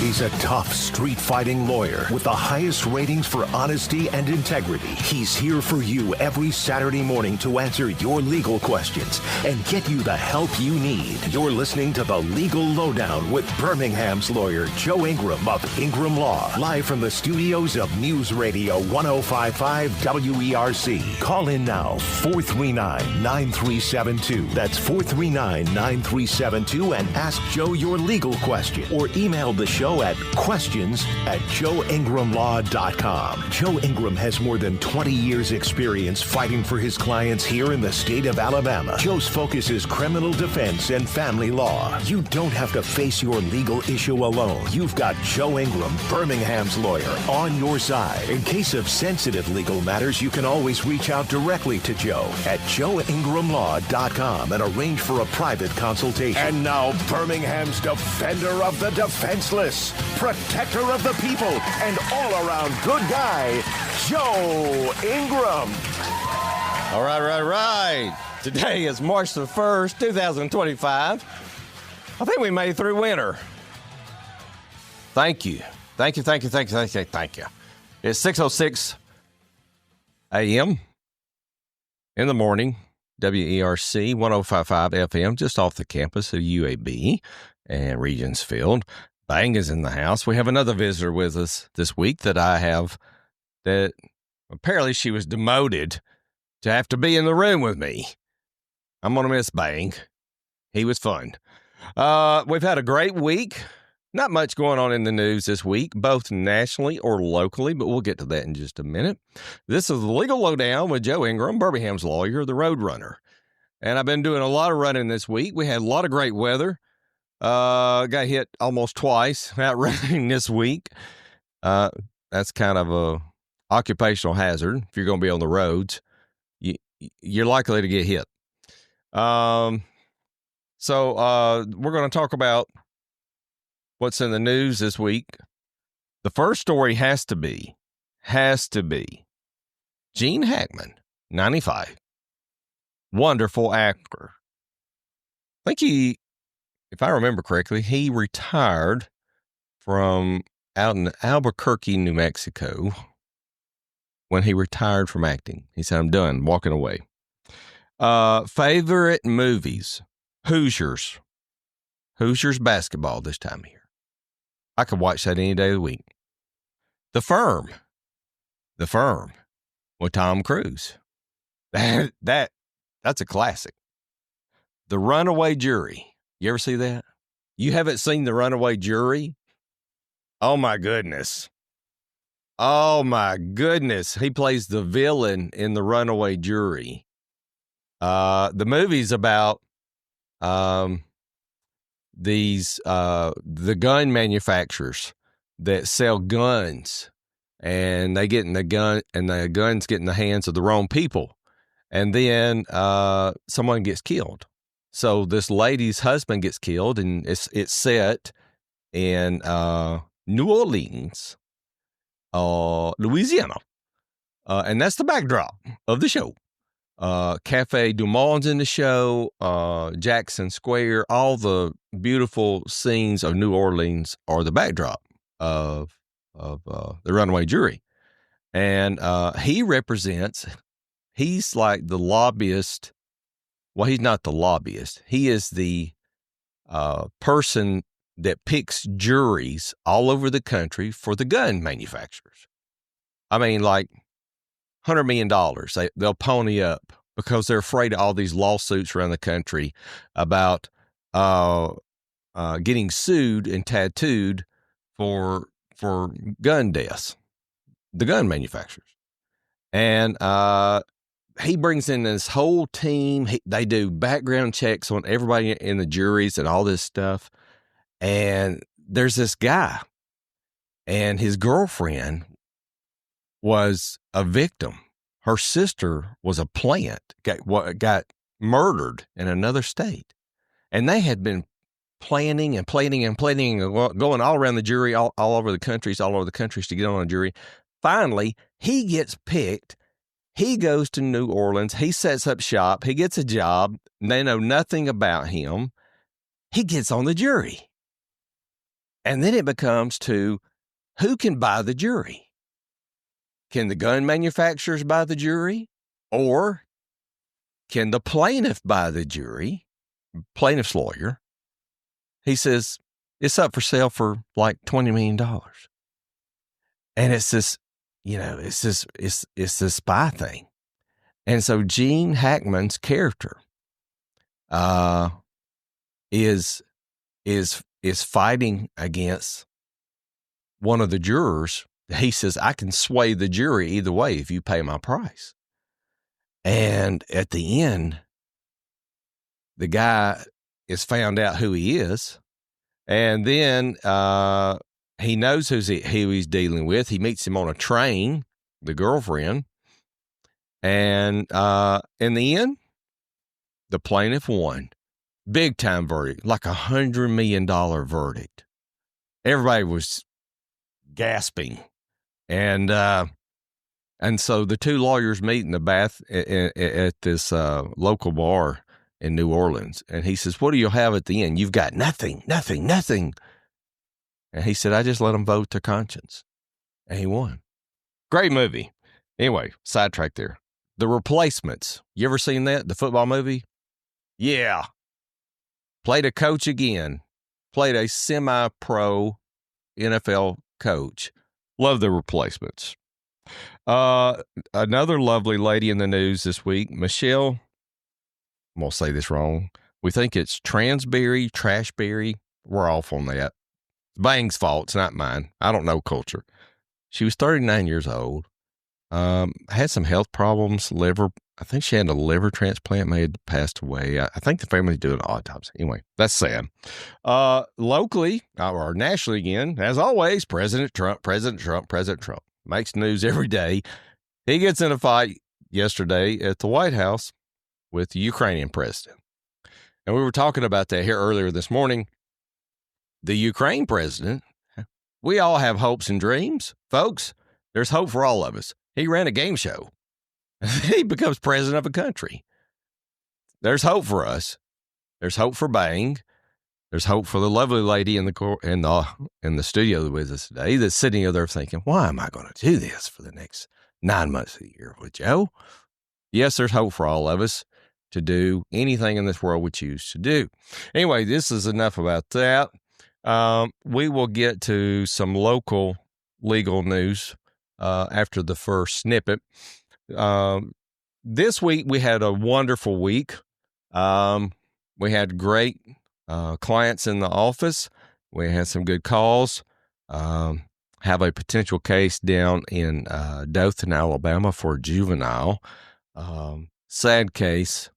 He's a tough street-fighting lawyer with the highest ratings for honesty and integrity. He's here for you every Saturday morning to answer your legal questions and get you the help you need. You're listening to The Legal Lowdown with Birmingham's lawyer, Joe Ingram of Ingram Law. Live from the studios of News Radio 1055 WERC. Call in now, 439-9372. That's 439-9372 and ask Joe your legal question. Or email the show at questions@joeingramlaw.com. Joe Ingram has more than 20 years experience fighting for his clients here in the state of Alabama. Joe's focus is criminal defense and family law. You don't have to face your legal issue alone. You've got Joe Ingram, Birmingham's lawyer, on your side. In case of sensitive legal matters, you can always reach out directly to Joe at joeingramlaw.com and arrange for a private consultation. And now, Birmingham's defender of the defenseless, protector of the people, and all-around good guy, Joe Ingram. All right. Today is March the 1st, 2025. I think we made it through winter. Thank you. It's 6:06 a.m. in the morning, WERC 1055 FM, just off the campus of UAB and Regents Field. Bang is in the house. We have another visitor with us this week that apparently she was demoted to have to be in the room with me. I'm going to miss Bang. He was fun. We've had a great week. Not much going on in the news this week, both nationally or locally, but we'll get to that in just a minute. This is the Legal Lowdown with Joe Ingram, Birmingham's lawyer, the Road Runner. And I've been doing a lot of running this week. We had a lot of great weather. Got hit almost twice out running this week. That's kind of a occupational hazard. If you're going to be on the roads, you're likely to get hit. So we're going to talk about what's in the news this week. The first story has to be Gene Hackman, 95. Wonderful actor. I think if I remember correctly, he retired from out in Albuquerque, New Mexico, when he retired from acting. He said, I'm done, walking away. Favorite movies, Hoosiers basketball this time of year. I could watch that any day of the week. The Firm with Tom Cruise. That's a classic. The Runaway Jury. You ever see that? You haven't seen The Runaway Jury? Oh my goodness. He plays the villain in The Runaway Jury. The movie's about the gun manufacturers that sell guns, and they get in the guns get in the hands of the wrong people, and then someone gets killed. So this lady's husband gets killed, and it's set in New Orleans, Louisiana, and that's the backdrop of the show. Cafe Du Monde's in the show, Jackson Square, all the beautiful scenes of New Orleans are the backdrop of The Runaway Jury. And he's like the lobbyist. Well, he's not the lobbyist. He is the person that picks juries all over the country for the gun manufacturers. I mean, like $100 million. They'll pony up because they're afraid of all these lawsuits around the country about getting sued and tattooed for gun deaths, the gun manufacturers. And he brings in this whole team. They do background checks on everybody in the juries and all this stuff. And there's this guy, and his girlfriend was a victim. Her sister was a plant, got murdered in another state. And they had been planning and going all around the jury, all over the countries to get on a jury. Finally, he gets picked. He goes to New Orleans. He sets up shop. He gets a job. They know nothing about him. He gets on the jury. And then it becomes to who can buy the jury? Can the gun manufacturers buy the jury? Or can the plaintiff buy the jury? Plaintiff's lawyer. He says, it's up for sale for like $20 million. And it's this, it's this spy thing. And so Gene Hackman's character is fighting against one of the jurors. He says, I can sway the jury either way if you pay my price. And at the end, the guy is found out who he is. And then he knows who he's dealing with. He meets him on a train, the girlfriend. And in the end, the plaintiff won. Big time verdict, like $100 million verdict. Everybody was gasping. And so the two lawyers meet in the bath at this local bar in New Orleans. And he says, what do you have at the end? You've got nothing. And he said, I just let them vote their conscience. And he won. Great movie. Anyway, sidetrack there. The Replacements. You ever seen that? The football movie? Yeah. Played a coach again. Played a semi-pro NFL coach. Love The Replacements. Another lovely lady in the news this week, Michelle. I'm going to say this wrong. We think it's Trashberry. We're off on that. Bang's fault. It's not mine. I don't know culture. She was 39 years old. Had some health problems, I think she had a liver transplant, may have passed away. I think the family's doing an autopsy. Anyway, that's sad. Locally, or nationally again, as always, President Trump makes news every day. He gets in a fight yesterday at the White House with the Ukrainian president. And we were talking about that here earlier this morning. The Ukraine president, we all have hopes and dreams, folks. There's hope for all of us. He ran a game show. He becomes president of a country. There's hope for us. There's hope for Bang. There's hope for the lovely lady in the studio with us today that's sitting there thinking, why am I going to do this for the next 9 months of the year with Joe? Yes, there's hope for all of us to do anything in this world we choose to do. Anyway, this is enough about that. We will get to some local legal news after the first snippet. This week we had a wonderful week. We had great clients in the office. We had some good calls. Have a potential case down in Dothan, Alabama for juvenile. Sad case.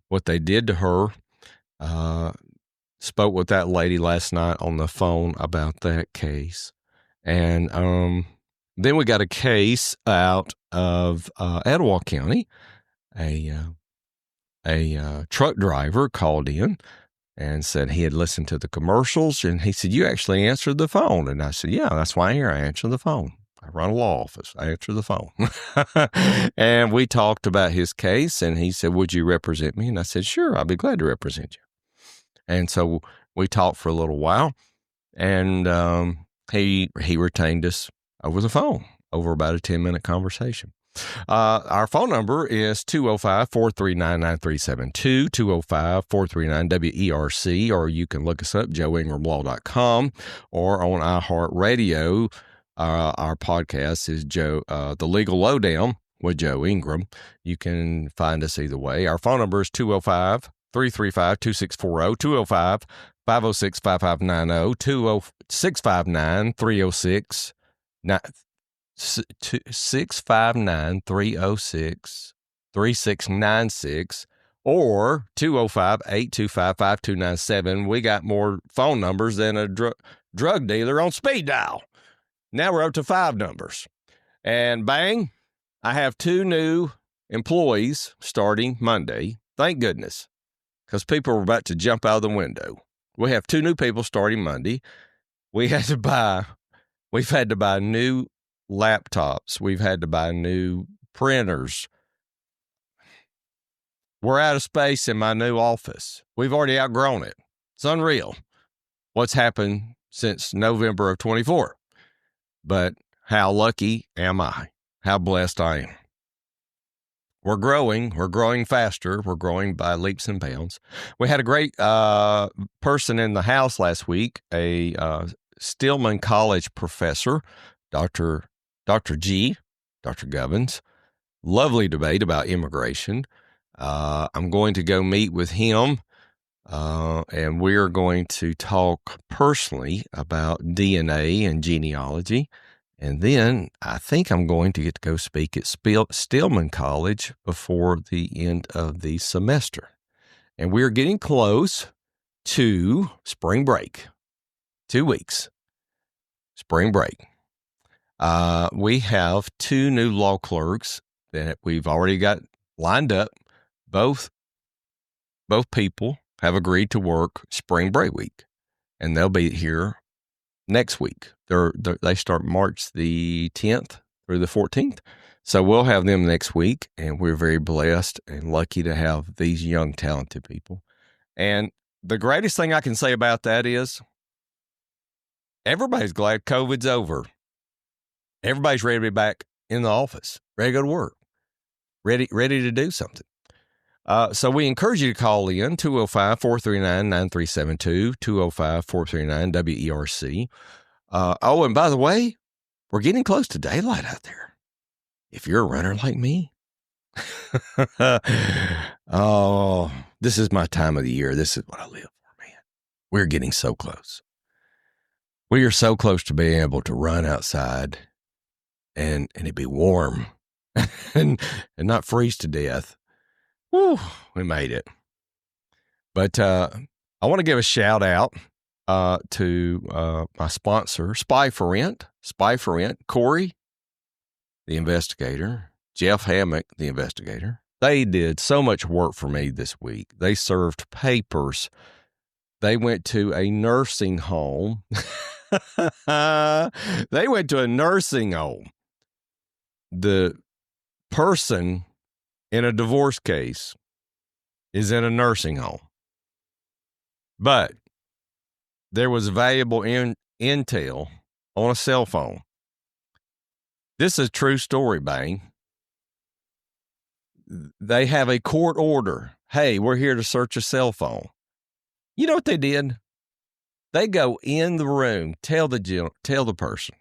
What they did to her. Spoke with that lady last night on the phone about that case. And then we got a case out of Etowah County. A truck driver called in and said he had listened to the commercials, and he said, you actually answered the phone. And I said, yeah, that's why I'm here. I answer the phone. I run a law office. I answer the phone. And we talked about his case, and he said, would you represent me? And I said, sure, I'll be glad to represent you. And so we talked for a little while, and he retained us over the phone, over about a 10-minute conversation. Our phone number is 205-439-9372, 205-439-WERC, or you can look us up, joeingramlaw.com, or on iHeartRadio. Our podcast is The Legal Lowdown with Joe Ingram. You can find us either way. Our phone number is 205-335-2640, 205-506-5590, 659-306, 659-306-3696, or 205-825-5297. We got more phone numbers than a drug dealer on speed dial. Now we're up to 5 numbers. And bang, I have 2 new employees starting Monday. Thank goodness, because people were about to jump out of the window. We have 2 new people starting Monday. We've had to buy new laptops. We've had to buy new printers. We're out of space in my new office. We've already outgrown it. It's unreal what's happened since November of 24. But how lucky am I? How blessed I am. We're growing faster. We're growing by leaps and bounds. We had a great person in the house last week, a Stillman College professor, Dr. Govins. Lovely debate about immigration. I'm going to go meet with him, and we're going to talk personally about DNA and genealogy. And then I think I'm going to get to go speak at Stillman College before the end of the semester. And we're getting close to spring break. 2 weeks. Spring break. We have 2 new law clerks that we've already got lined up. Both people have agreed to work spring break week, and they'll be here next week. They start March the 10th through the 14th. So we'll have them next week, and we're very blessed and lucky to have these young, talented people. And the greatest thing I can say about that is everybody's glad COVID's over. Everybody's ready to be back in the office, ready to go to work, ready to do something. So we encourage you to call in 205-439-9372, 205-439-WERC. Oh, and by the way, we're getting close to daylight out there. If you're a runner like me, oh, this is my time of the year. This is what I live for, man. We're getting so close. We are so close to being able to run outside and it be warm and not freeze to death. Whew, we made it. But I want to give a shout out to my sponsor, Spy for Rent, Corey, the investigator, Jeff Hammock, the investigator. They did so much work for me this week. They served papers. They went to a nursing home. They went to a nursing home. The person in a divorce case is in a nursing home. But there was valuable intel on a cell phone. This is a true story, Bang. They have a court order. Hey, we're here to search a cell phone. You know what they did? They go in the room, tell the person,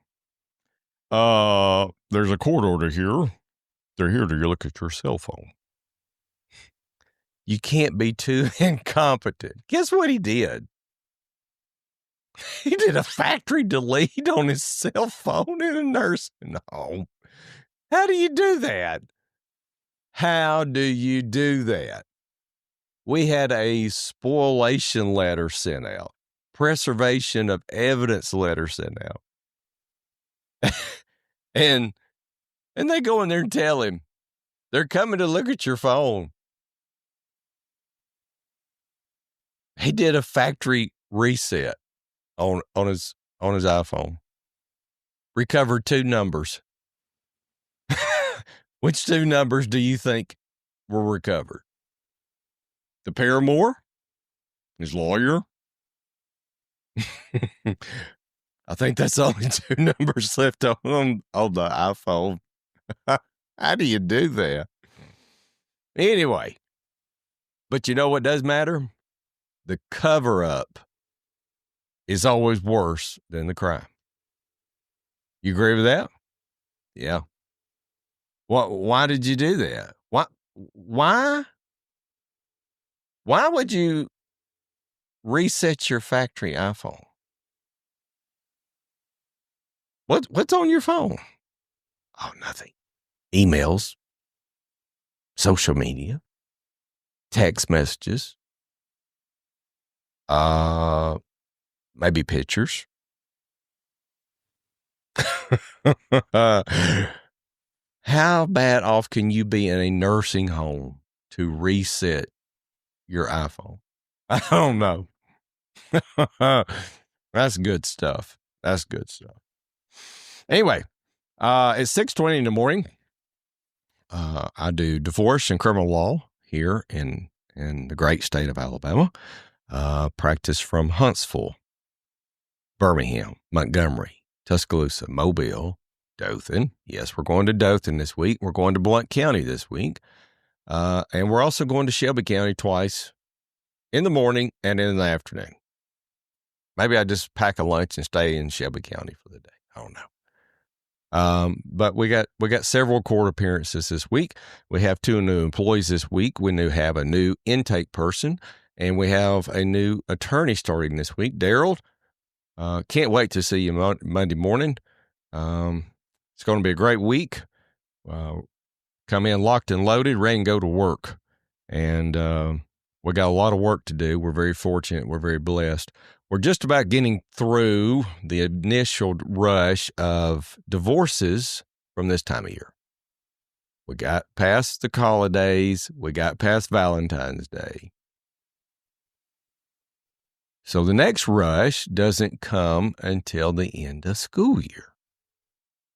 there's a court order here. They're here to look at your cell phone. You can't be too incompetent. Guess what he did? He did a factory delete on his cell phone in a nursing home. How do you do that? How do you do that? We had a spoliation letter sent out, preservation of evidence letter sent out. and they go in there and tell him, they're coming to look at your phone. He did a factory reset on his iPhone. Recovered 2 numbers. Which 2 numbers do you think were recovered? The paramour? His lawyer? I think that's only 2 numbers left on the iPhone. How do you do that? Anyway, but you know what does matter? The cover-up is always worse than the crime. You agree with that? Yeah. Why did you do that? Why would you reset your factory iPhone? What's on your phone? Oh, nothing. Emails, social media, text messages, maybe pictures. How bad off can you be in a nursing home to reset your iPhone? I don't know. That's good stuff. Anyway, it's 6:20 in the morning. I do divorce and criminal law here in the great state of Alabama. Practice from Huntsville, Birmingham, Montgomery, Tuscaloosa, Mobile, Dothan. Yes, we're going to Dothan this week. We're going to Blount County this week. And we're also going to Shelby County twice in the morning and in the afternoon. Maybe I just pack a lunch and stay in Shelby County for the day. I don't know. But we got several court appearances this week. We have 2 new employees this week. We have a new intake person, and we have a new attorney starting this week. Daryl, can't wait to see you Monday morning. It's going to be a great week. Come in locked and loaded, ready to go to work. And we got a lot of work to do. We're very fortunate. We're very blessed. We're just about getting through the initial rush of divorces from this time of year. We got past the holidays. We got past Valentine's Day. So the next rush doesn't come until the end of school year.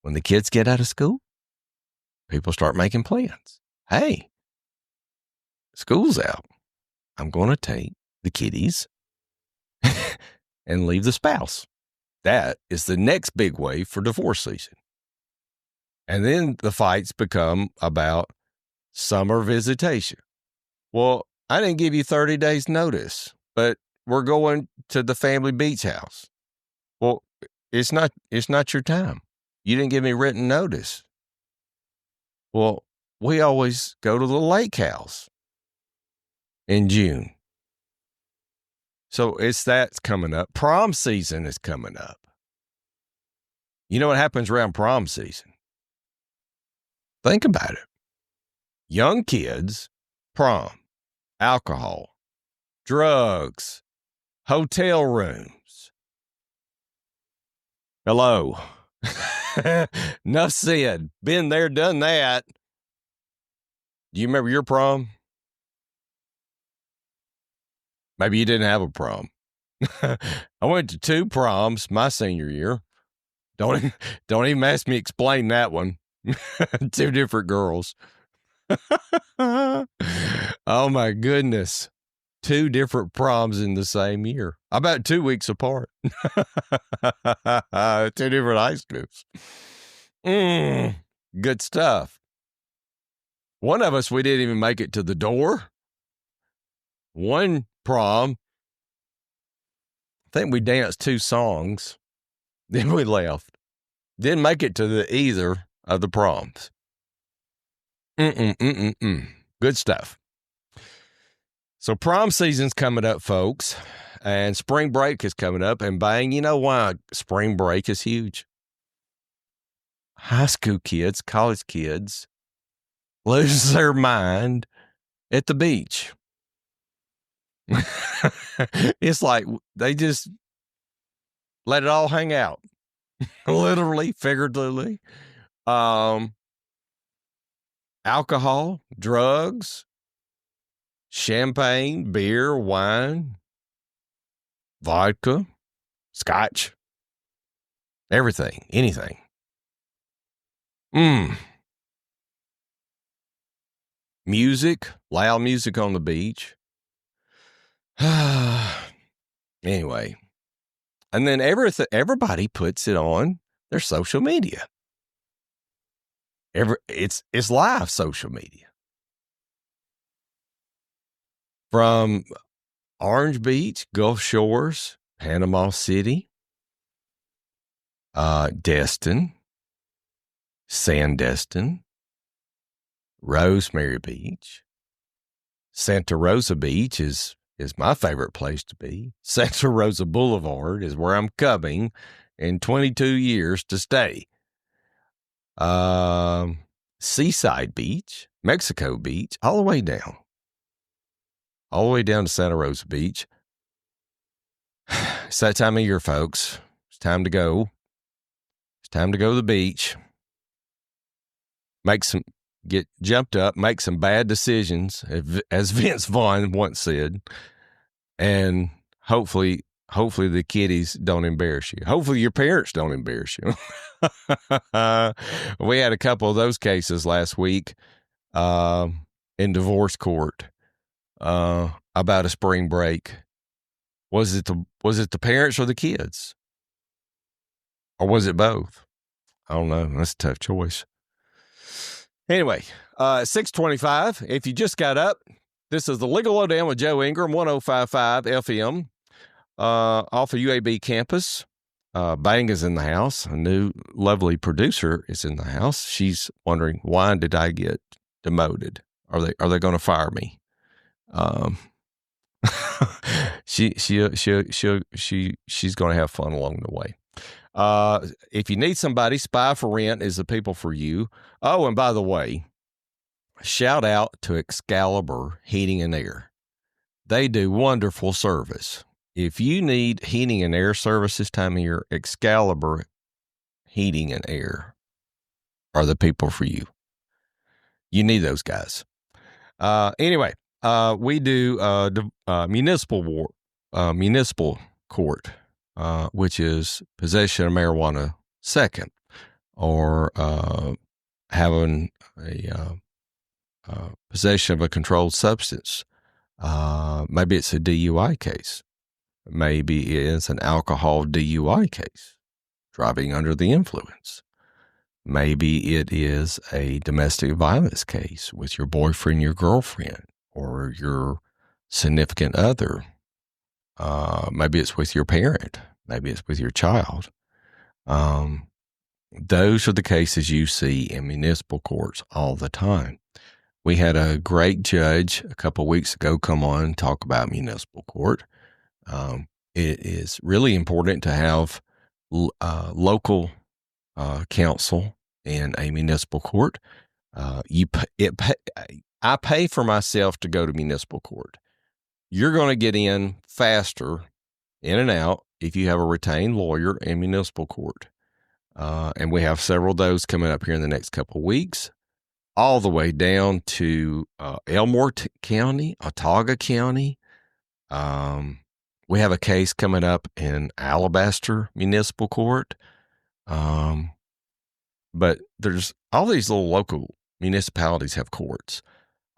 When the kids get out of school, people start making plans. Hey, school's out. I'm going to take the kiddies and leave the spouse. That is the next big wave for divorce season. And then the fights become about summer visitation. Well, I didn't give you 30 days notice, but we're going to the family beach house. Well, it's not your time. You didn't give me written notice. Well, we always go to the lake house in June. So that's coming up. Prom season is coming up. You know what happens around prom season? Think about it. Young kids, prom, alcohol, drugs, hotel rooms. Hello. Enough said. Been there, done that. Do you remember your prom? Maybe you didn't have a prom. I went to 2 proms my senior year. Don't even ask me to explain that one. 2 different girls. Oh my goodness. 2 different proms in the same year. About 2 weeks apart. 2 different high schools. Good stuff. One of us, we didn't even make it to the door. One prom, I think we danced 2 songs. Then we left. Didn't make it to either of the proms. Good stuff. So prom season's coming up, folks, and spring break is coming up, and bang, you know why spring break is huge? High school kids, college kids lose their mind at the beach. It's like they just let it all hang out, literally, figuratively. Alcohol, drugs, champagne, beer, wine, vodka, scotch, everything, anything. Music, loud music on the beach. Anyway, and then everybody puts it on their social media. It's live social media. From Orange Beach, Gulf Shores, Panama City, Destin, Sandestin, Rosemary Beach, Santa Rosa Beach is my favorite place to be. Santa Rosa Boulevard is where I'm coming in 22 years to stay. Seaside Beach, Mexico Beach, all the way down to Santa Rosa Beach. It's that time of year, folks. It's time to go. It's time to go to the beach. Get jumped up, make some bad decisions, as Vince Vaughn once said, and hopefully the kiddies don't embarrass you. Hopefully your parents don't embarrass you. We had a couple of those cases last week in divorce court about a spring break. Was it the parents or the kids? Or was it both? I don't know. That's a tough choice. Anyway, 625. If you just got up, this is the Legal Lowdown with Joe Ingram, 105.5 FM, off of UAB campus. Bang is in the house. A new lovely producer is in the house. She's wondering, why did I get demoted? Are they going to fire me? She's going to have fun along the way. If you need somebody, Spy for Rent is the people for you. Oh, and by the way, shout out to Excalibur Heating and Air. They do wonderful service. If you need heating and air service this time of year, Excalibur Heating and Air are the people for you. You need those guys. Anyway, we do municipal court, which is possession of marijuana second, or having a possession of a controlled substance. Maybe it's a DUI case. Maybe it's an alcohol DUI case, driving under the influence. Maybe it is a domestic violence case with your boyfriend, your girlfriend, or your significant other. Maybe it's with your parent. Maybe it's with your child. Those are the cases you see in municipal courts all the time. We had a great judge a couple of weeks ago come on and talk about municipal court. It is really important to have local counsel in a municipal court. I pay for myself to go to municipal court. You're going to get in faster, in and out, if you have a retained lawyer in municipal court. And we have several of those coming up here in the next couple of weeks, all the way down to Elmore County, Autauga County. We have a case coming up in Alabaster Municipal Court. But there's all these little local municipalities have courts,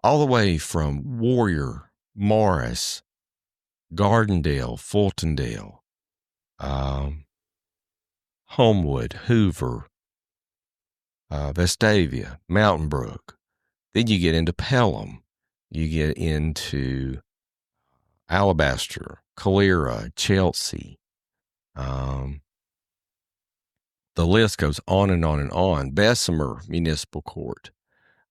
all the way from Warrior, Morris, Gardendale, Fultondale, Homewood, Hoover, Vestavia, Mountain Brook. Then you get into Pelham. You get into Alabaster, Calera, Chelsea. The list goes on and on and on. Bessemer Municipal Court.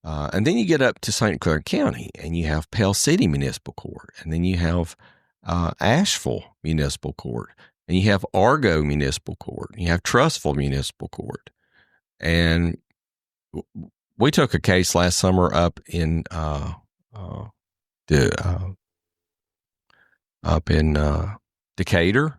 And then you get up to St. Clair County and you have Pell City Municipal Court. And then you have Asheville Municipal Court. And you have Argo Municipal Court. And you have Trussville Municipal Court. And we took a case last summer up in Decatur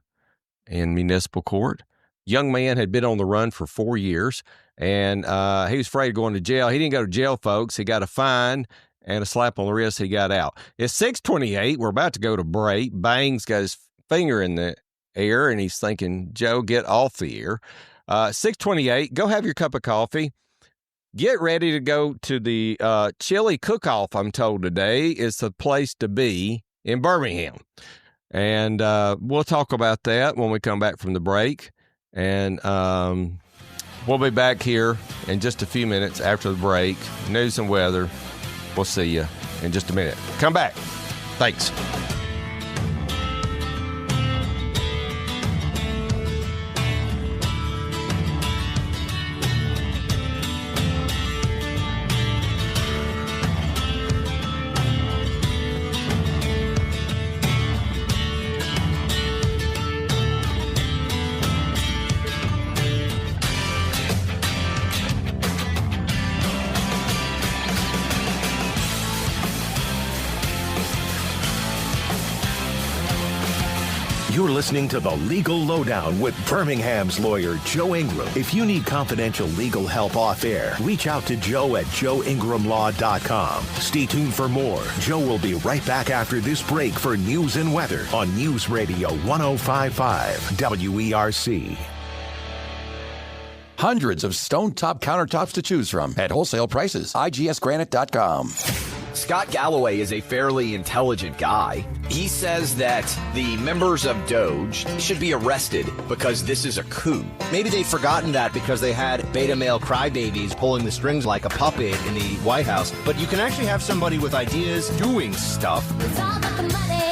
in municipal court. Young man had been on the run for 4 years, and he was afraid of going to jail. He didn't go to jail, folks. He got a fine and a slap on the wrist. He got out. It's 6:28. We're about to go to break. Bang's got his finger in the air, and he's thinking, Joe, get off the air. 6:28. Go have your cup of coffee. Get ready to go to the chili cook-off, I'm told today. It's the place to be in Birmingham. And we'll talk about that when we come back from the break. And we'll be back here in just a few minutes after the break. News and weather. We'll see you in just a minute. Come back. Thanks. You're listening to The Legal Lowdown with Birmingham's lawyer, Joe Ingram. If you need confidential legal help off air, reach out to Joe at joeingramlaw.com. Stay tuned for more. Joe will be right back after this break for news and weather on News Radio 105.5 WERC. Hundreds of stone-top countertops to choose from at wholesale prices. IGSgranite.com. Scott Galloway is a fairly intelligent guy. He says that the members of Doge should be arrested because this is a coup. Maybe they've forgotten that because they had beta male crybabies pulling the strings like a puppet in the White House. But you can actually have somebody with ideas doing stuff. It's all about the money.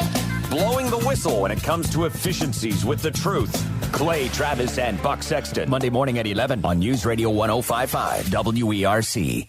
Blowing the whistle when it comes to efficiencies with the truth. Clay Travis and Buck Sexton. Monday morning at 11 on News Radio 1055 WERC.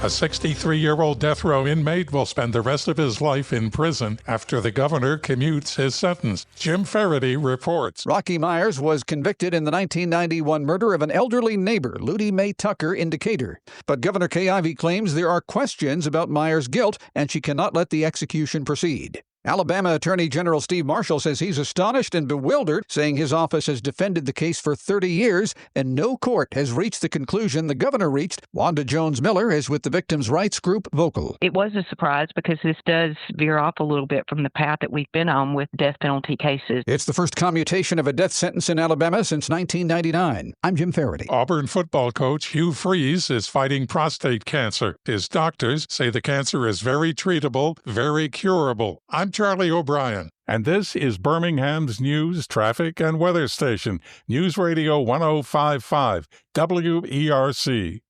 A 63-year-old death row inmate will spend the rest of his life in prison after the governor commutes his sentence. Jim Faraday reports. Rocky Myers was convicted in the 1991 murder of an elderly neighbor, Ludie Mae Tucker, in Decatur. But Governor Kay Ivey claims there are questions about Myers' guilt, and she cannot let the execution proceed. Alabama Attorney General Steve Marshall says he's astonished and bewildered, saying his office has defended the case for 30 years and no court has reached the conclusion the governor reached. Wanda Jones Miller is with the victims' rights group Vocal. It was a surprise because this does veer off a little bit from the path that we've been on with death penalty cases. It's the first commutation of a death sentence in Alabama since 1999. I'm Jim Faraday. Auburn football coach Hugh Freeze is fighting prostate cancer. His doctors say the cancer is very treatable, very curable. I'm Charlie O'Brien, and this is Birmingham's news, traffic, and weather station, News Radio 1055, WERC.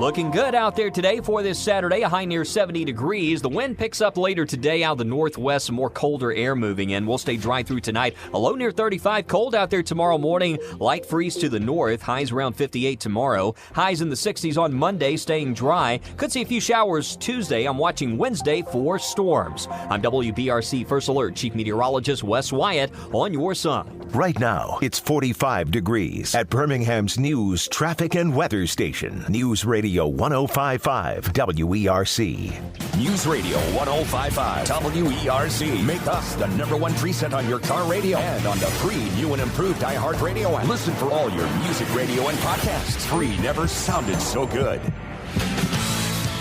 Looking good out there today for this Saturday, a high near 70 degrees. The wind picks up later today out of the northwest, some more colder air moving in. We'll stay dry through tonight. A low near 35, cold out there tomorrow morning. Light freeze to the north, highs around 58 tomorrow. Highs in the 60s on Monday, staying dry. Could see a few showers Tuesday. I'm watching Wednesday for storms. I'm WBRC First Alert Chief Meteorologist Wes Wyatt on your side. Right now, it's 45 degrees at Birmingham's news, traffic, and weather station, News Radio 1055 WERC. News Radio 1055 WERC. Make us the #1 preset on your car radio and on the free new and improved iHeartRadio app. Listen for all your music, radio, and podcasts. Free never sounded so good.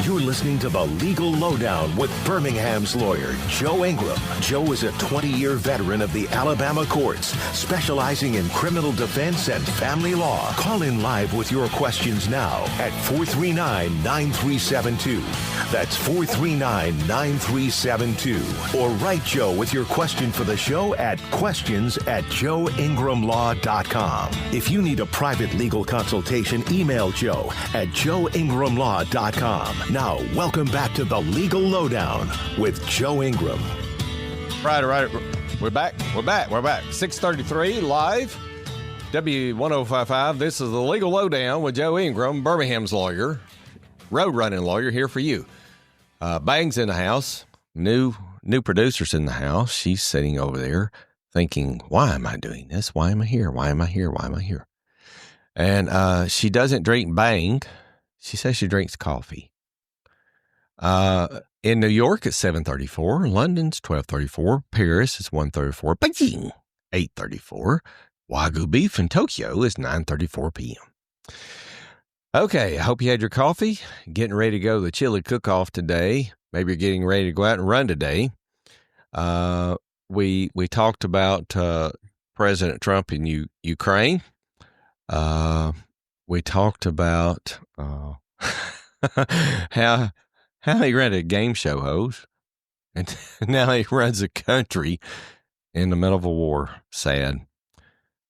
You're listening to The Legal Lowdown with Birmingham's lawyer, Joe Ingram. Joe is a 20-year veteran of the Alabama courts, specializing in criminal defense and family law. Call in live with your questions now at 439-9372. That's 439-9372. Or write Joe with your question for the show at questions@joeingramlaw.com. If you need a private legal consultation, email Joe at joeingramlaw.com. Now, welcome back to The Legal Lowdown with Joe Ingram. Right. We're back. 6:33 live. W1055. This is The Legal Lowdown with Joe Ingram, Birmingham's lawyer, road running lawyer, here for you. Bang's in the house. New producer's in the house. She's sitting over there thinking, why am I doing this? Why am I here? Why am I here? Why am I here? And she doesn't drink Bang. She says she drinks coffee. In New York, it's 7:34. London's 12:34. Paris is 1:34. Beijing, 8:34. Wagyu beef in Tokyo is 9:34 p.m. Okay, I hope you had your coffee. Getting ready to go to the chili cook-off today. Maybe you're getting ready to go out and run today. We talked about President Trump in Ukraine. We talked about how he ran a game show host, and now he runs a country in the middle of a war. Sad.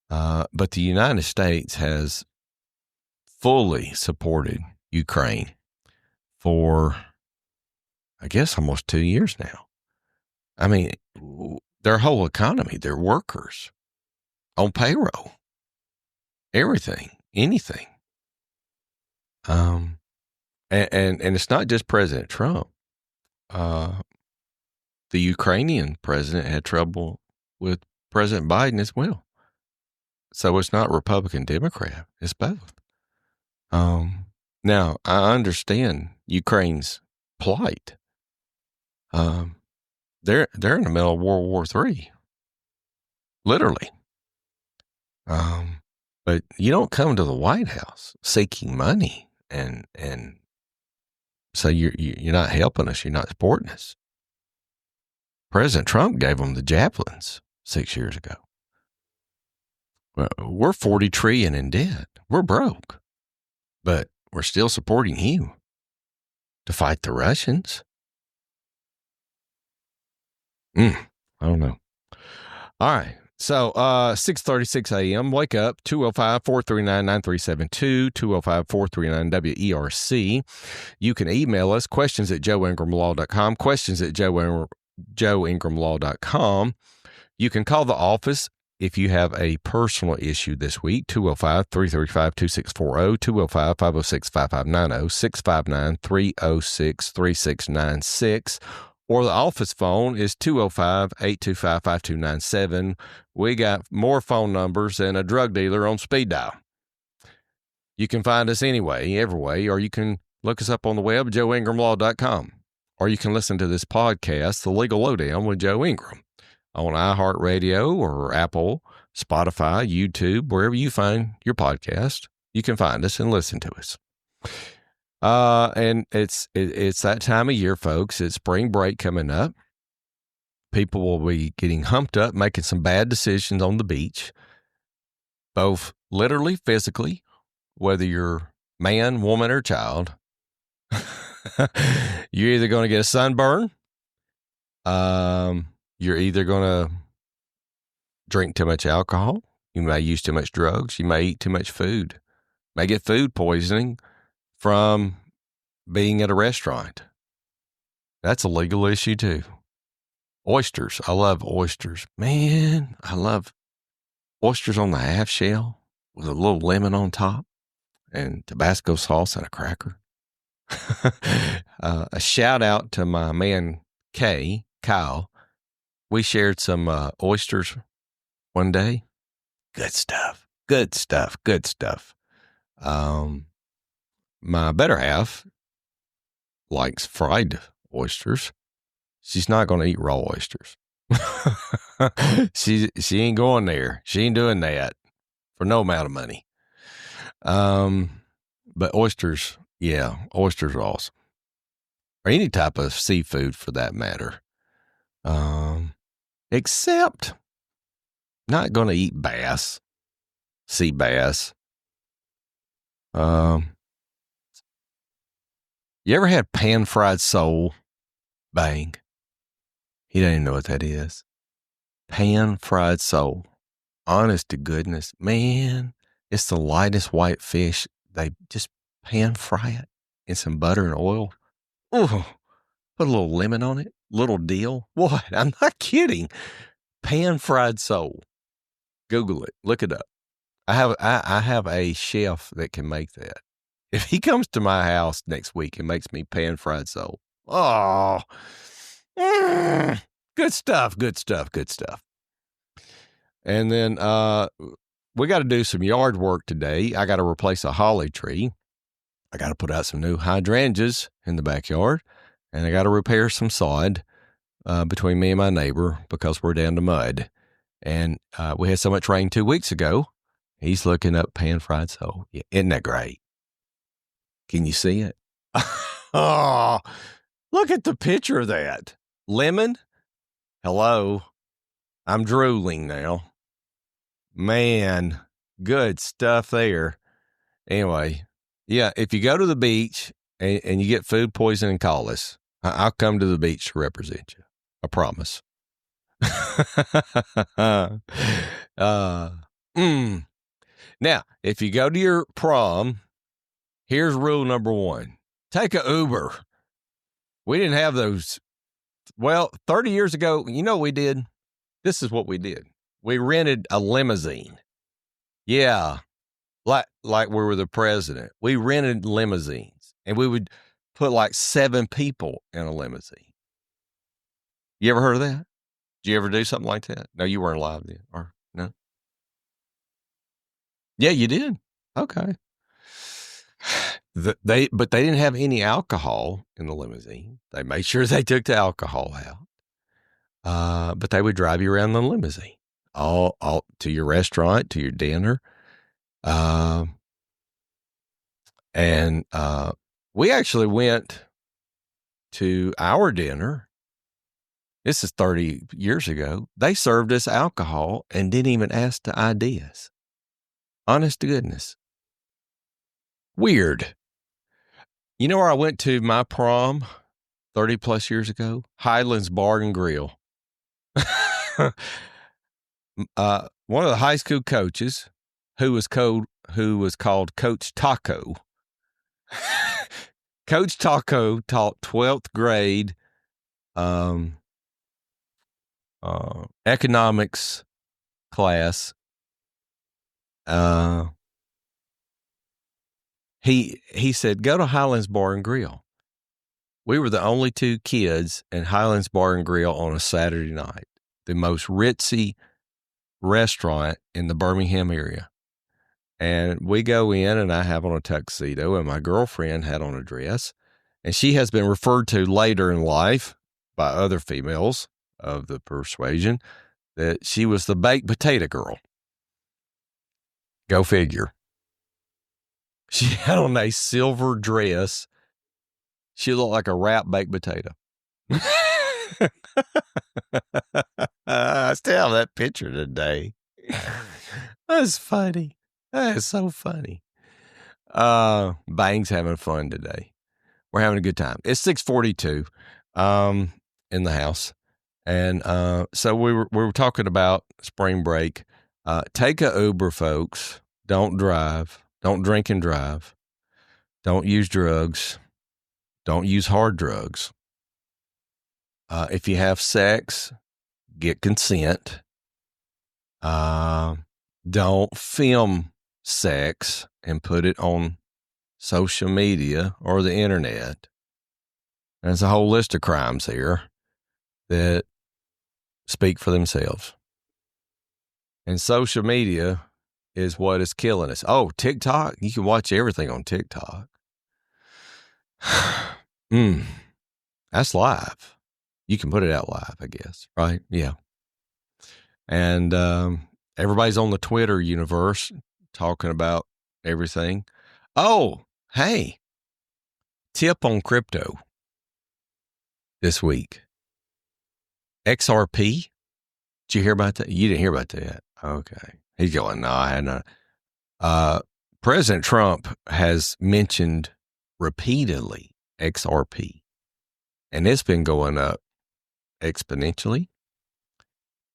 But the United States has fully supported Ukraine for, I guess, almost 2 years now. I mean, their whole economy, their workers on payroll, everything, anything. And it's not just President Trump. The Ukrainian president had trouble with President Biden as well. So it's not Republican, Democrat. It's both. Now, I understand Ukraine's plight. They're in the middle of World War III, literally. But you don't come to the White House seeking money and so you're not helping us. You're not supporting us. President Trump gave them the javelins 6 years ago. Well, we're $40 trillion in debt. We're broke, but we're still supporting you to fight the Russians. I don't know. All right. So 6:36 a.m. Wake up, 205-439-9372, 205-439-WERC. You can email us, questions at joeingramlaw.com, questions at joeingramlaw.com. You can call the office if you have a personal issue this week, 205-335-2640, 205-506-5590, 659-306-3696. Or the office phone is 205-825-5297. We got more phone numbers than a drug dealer on speed dial. You can find us anyway, every way, or you can look us up on the web, joeingramlaw.com. Or you can listen to this podcast, The Legal Lowdown with Joe Ingram, on iHeartRadio or Apple, Spotify, YouTube, wherever you find your podcast. You can find us and listen to us. And it's that time of year, folks. It's spring break coming up. People will be getting humped up, making some bad decisions on the beach, both literally, physically, whether you're man, woman, or child. You're either going to get a sunburn. You're either going to drink too much alcohol. You may use too much drugs. You may eat too much food. May get food poisoning from being at a restaurant. That's a legal issue too. Oysters. I love oysters. Man, I love oysters on the half shell with a little lemon on top and Tabasco sauce and a cracker. A shout out to my man Kyle. We shared some oysters one day. Good stuff. My better half likes fried oysters. She's not going to eat raw oysters. She ain't going there. She ain't doing that for no amount of money. But oysters, yeah, oysters are awesome. Or any type of seafood for that matter. Except not going to eat bass, sea bass. You ever had pan-fried sole? Bang. He doesn't even know what that is. Pan-fried sole. Honest to goodness. Man, it's the lightest white fish. They just pan-fry it in some butter and oil. Ooh, put a little lemon on it. Little dill. What? I'm not kidding. Pan-fried sole. Google it. Look it up. I have a chef that can make that. If he comes to my house next week and makes me pan-fried sole, good stuff. And then we got to do some yard work today. I got to replace a holly tree. I got to put out some new hydrangeas in the backyard, and I got to repair some sod between me and my neighbor because we're down to mud. And we had so much rain 2 weeks ago. He's looking up pan-fried sole. Yeah, isn't that great? Can you see it? Oh, look at the picture of that. Lemon? Hello. I'm drooling now. Man, good stuff there. Anyway, yeah, if you go to the beach and you get food poisoning, call us. I'll come to the beach to represent you. I promise. Now, if you go to your prom, here's rule number 1. Take a Uber. We didn't have those. Well, 30 years ago, you know what we did? This is what we did. We rented a limousine. Yeah. Like we were the president. We rented limousines and we would put like 7 people in a limousine. You ever heard of that? Did you ever do something like that? No, you weren't alive then, or no? Yeah, you did. Okay. But they didn't have any alcohol in the limousine. They made sure they took the alcohol out. But they would drive you around the limousine, all to your restaurant, to your dinner. And we actually went to our dinner. This is 30 years ago. They served us alcohol and didn't even ask to ID us. Honest to goodness. Weird. You know where I went to my prom 30 plus years ago? Highlands Bar and Grill. One of the high school coaches who was called Coach Taco. Coach Taco taught 12th grade economics class. He said, go to Highlands Bar and Grill. We were the only two kids in Highlands Bar and Grill on a Saturday night, the most ritzy restaurant in the Birmingham area. And we go in, and I have on a tuxedo, and my girlfriend had on a dress. And she has been referred to later in life by other females of the persuasion that she was the baked potato girl. Go figure. She had on a silver dress. She looked like a wrapped baked potato. I still have that picture today. That's funny. That is so funny. Bang's having fun today. We're having a good time. It's 6:42 in the house. And so we were talking about spring break. Take a Uber, folks. Don't drive. Don't drink and drive. Don't use drugs. Don't use hard drugs. If you have sex, get consent. Don't film sex and put it on social media or the internet. There's a whole list of crimes here that speak for themselves. And social media is what is killing us. Oh, TikTok? You can watch everything on TikTok. That's live. You can put it out live, I guess, right? Yeah. And everybody's on the Twitter universe talking about everything. Oh, hey, tip on crypto this week. XRP. Did you hear about that? You didn't hear about that. Okay. He's going, no, I hadn't. President Trump has mentioned repeatedly XRP, and it's been going up exponentially.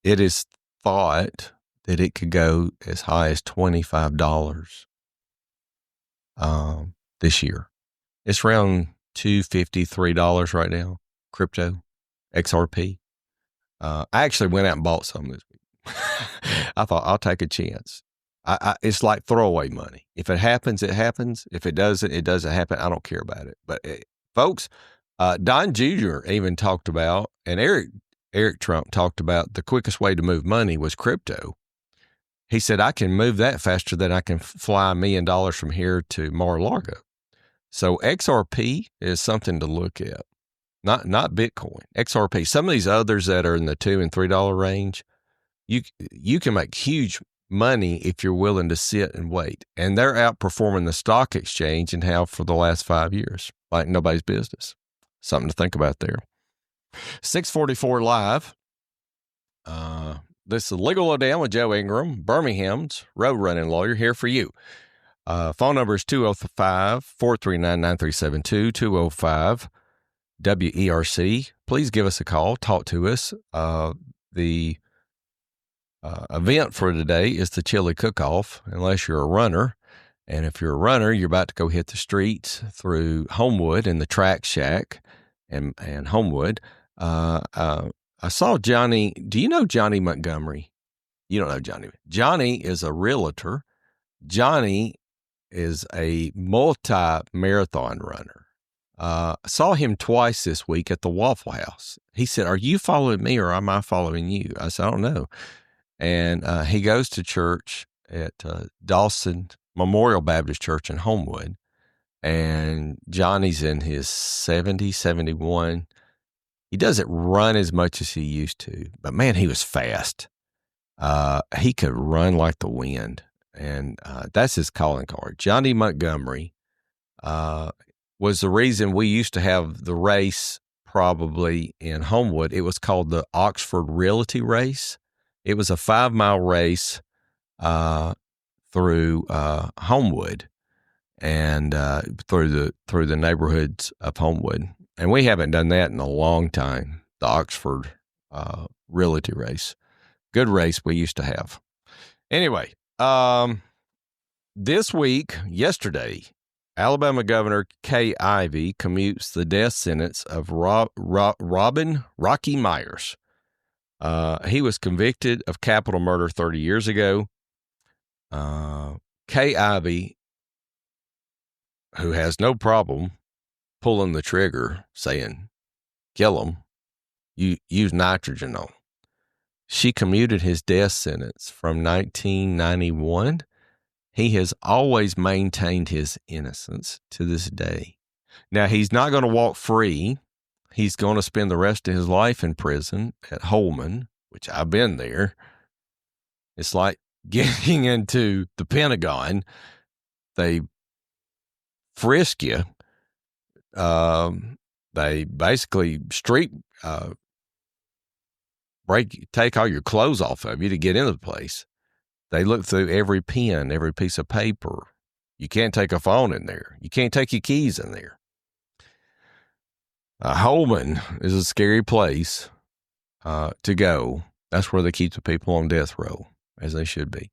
It is thought that it could go as high as $25 this year. It's around $2.53 right now, crypto, XRP. I actually went out and bought some this week. I thought I'll take a chance. It's like throwaway money. If it happens, it happens. If it doesn't, it doesn't happen. I don't care about it. But folks, Don Jr. even talked about, and Eric Trump talked about, the quickest way to move money was crypto. He said, I can move that faster than I can fly $1 million from here to Mar-a-Lago. So XRP is something to look at. Not Bitcoin, XRP. Some of these others that are in the $2 and $3 range, you can make huge money if you're willing to sit and wait. And they're outperforming the stock exchange and have for the last 5 years, like nobody's business. Something to think about there. 644 live. This is Legal Lowdown with Joe Ingram, Birmingham's road running lawyer, here for you. Phone number is 205-439-9372, 205 WERC. Please give us a call. Talk to us. The event for today is the chili cook-off, unless you're a runner. And if you're a runner, you're about to go hit the streets through Homewood and the Track Shack and Homewood. I saw Johnny. Do you know Johnny Montgomery? You don't know Johnny. Johnny is a realtor. Johnny is a multi-marathon runner. I saw him twice this week at the Waffle House. He said, are you following me or am I following you? I said, I don't know. And he goes to church at Dawson Memorial Baptist Church in Homewood. And Johnny's in his 70, 71. He doesn't run as much as he used to, but man, he was fast. He could run like the wind. And that's his calling card. Johnny Montgomery was the reason we used to have the race probably in Homewood. It was called the Oxford Realty Race. It was a 5-mile race through Homewood. and through the neighborhoods of Homewood. And we haven't done that in a long time. The Oxford Realty race, good race we used to have. Anyway, this week, yesterday, Alabama Governor Kay Ivey commutes the death sentence of Robin Rocky Myers. He was convicted of capital murder 30 years ago. Kay Ivey, who has no problem pulling the trigger, saying, kill him, you use nitrogen on him. She commuted his death sentence from 1991. He has always maintained his innocence to this day. Now, he's not going to walk free. He's going to spend the rest of his life in prison at Holman, which I've been there. It's like getting into the Pentagon. They frisk you. They basically take all your clothes off of you to get into the place. They look through every pen, every piece of paper. You can't take a phone in there. You can't take your keys in there. Holman is a scary place to go. That's where they keep the people on death row, as they should be.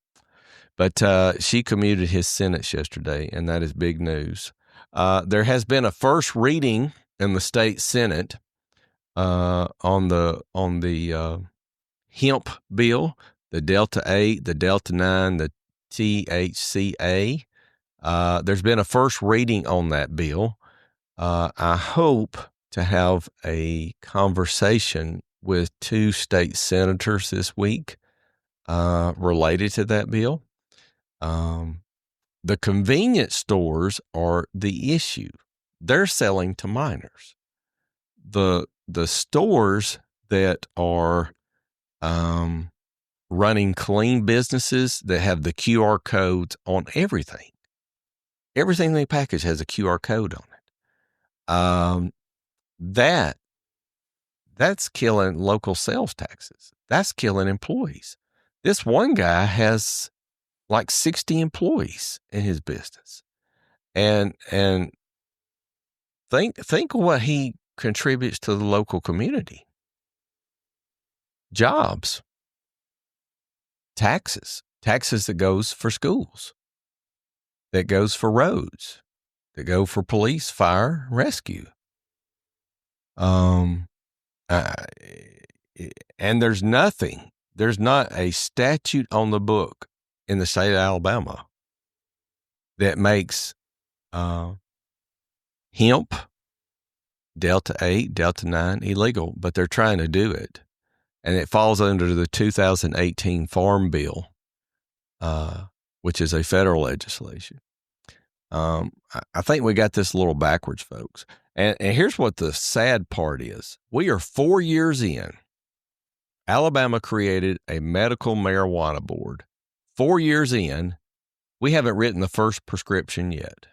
But she commuted his sentence yesterday, and that is big news. There has been a first reading in the state Senate on the hemp bill, the Delta 8, the Delta 9, the THCA. There's been a first reading on that bill. I hope to have a conversation with 2 state senators this week related to that bill. The convenience stores are the issue. They're selling to minors. The stores that are running clean businesses that have the QR codes on everything. Everything they package has a QR code on it. That's killing local sales taxes. That's killing employees. This one guy has like 60 employees in his business. And think what he contributes to the local community. Jobs. Taxes that goes for schools, that goes for roads, that go for police, fire, rescue. And there's not a statute on the book in the state of Alabama that makes hemp, Delta 8, Delta 9 illegal, but they're trying to do it. And it falls under the 2018 Farm Bill, which is a federal legislation. I think we got this a little backwards, folks. And here's what the sad part is. We are 4 years in. Alabama created a medical marijuana board. 4 years in, we haven't written the first prescription yet.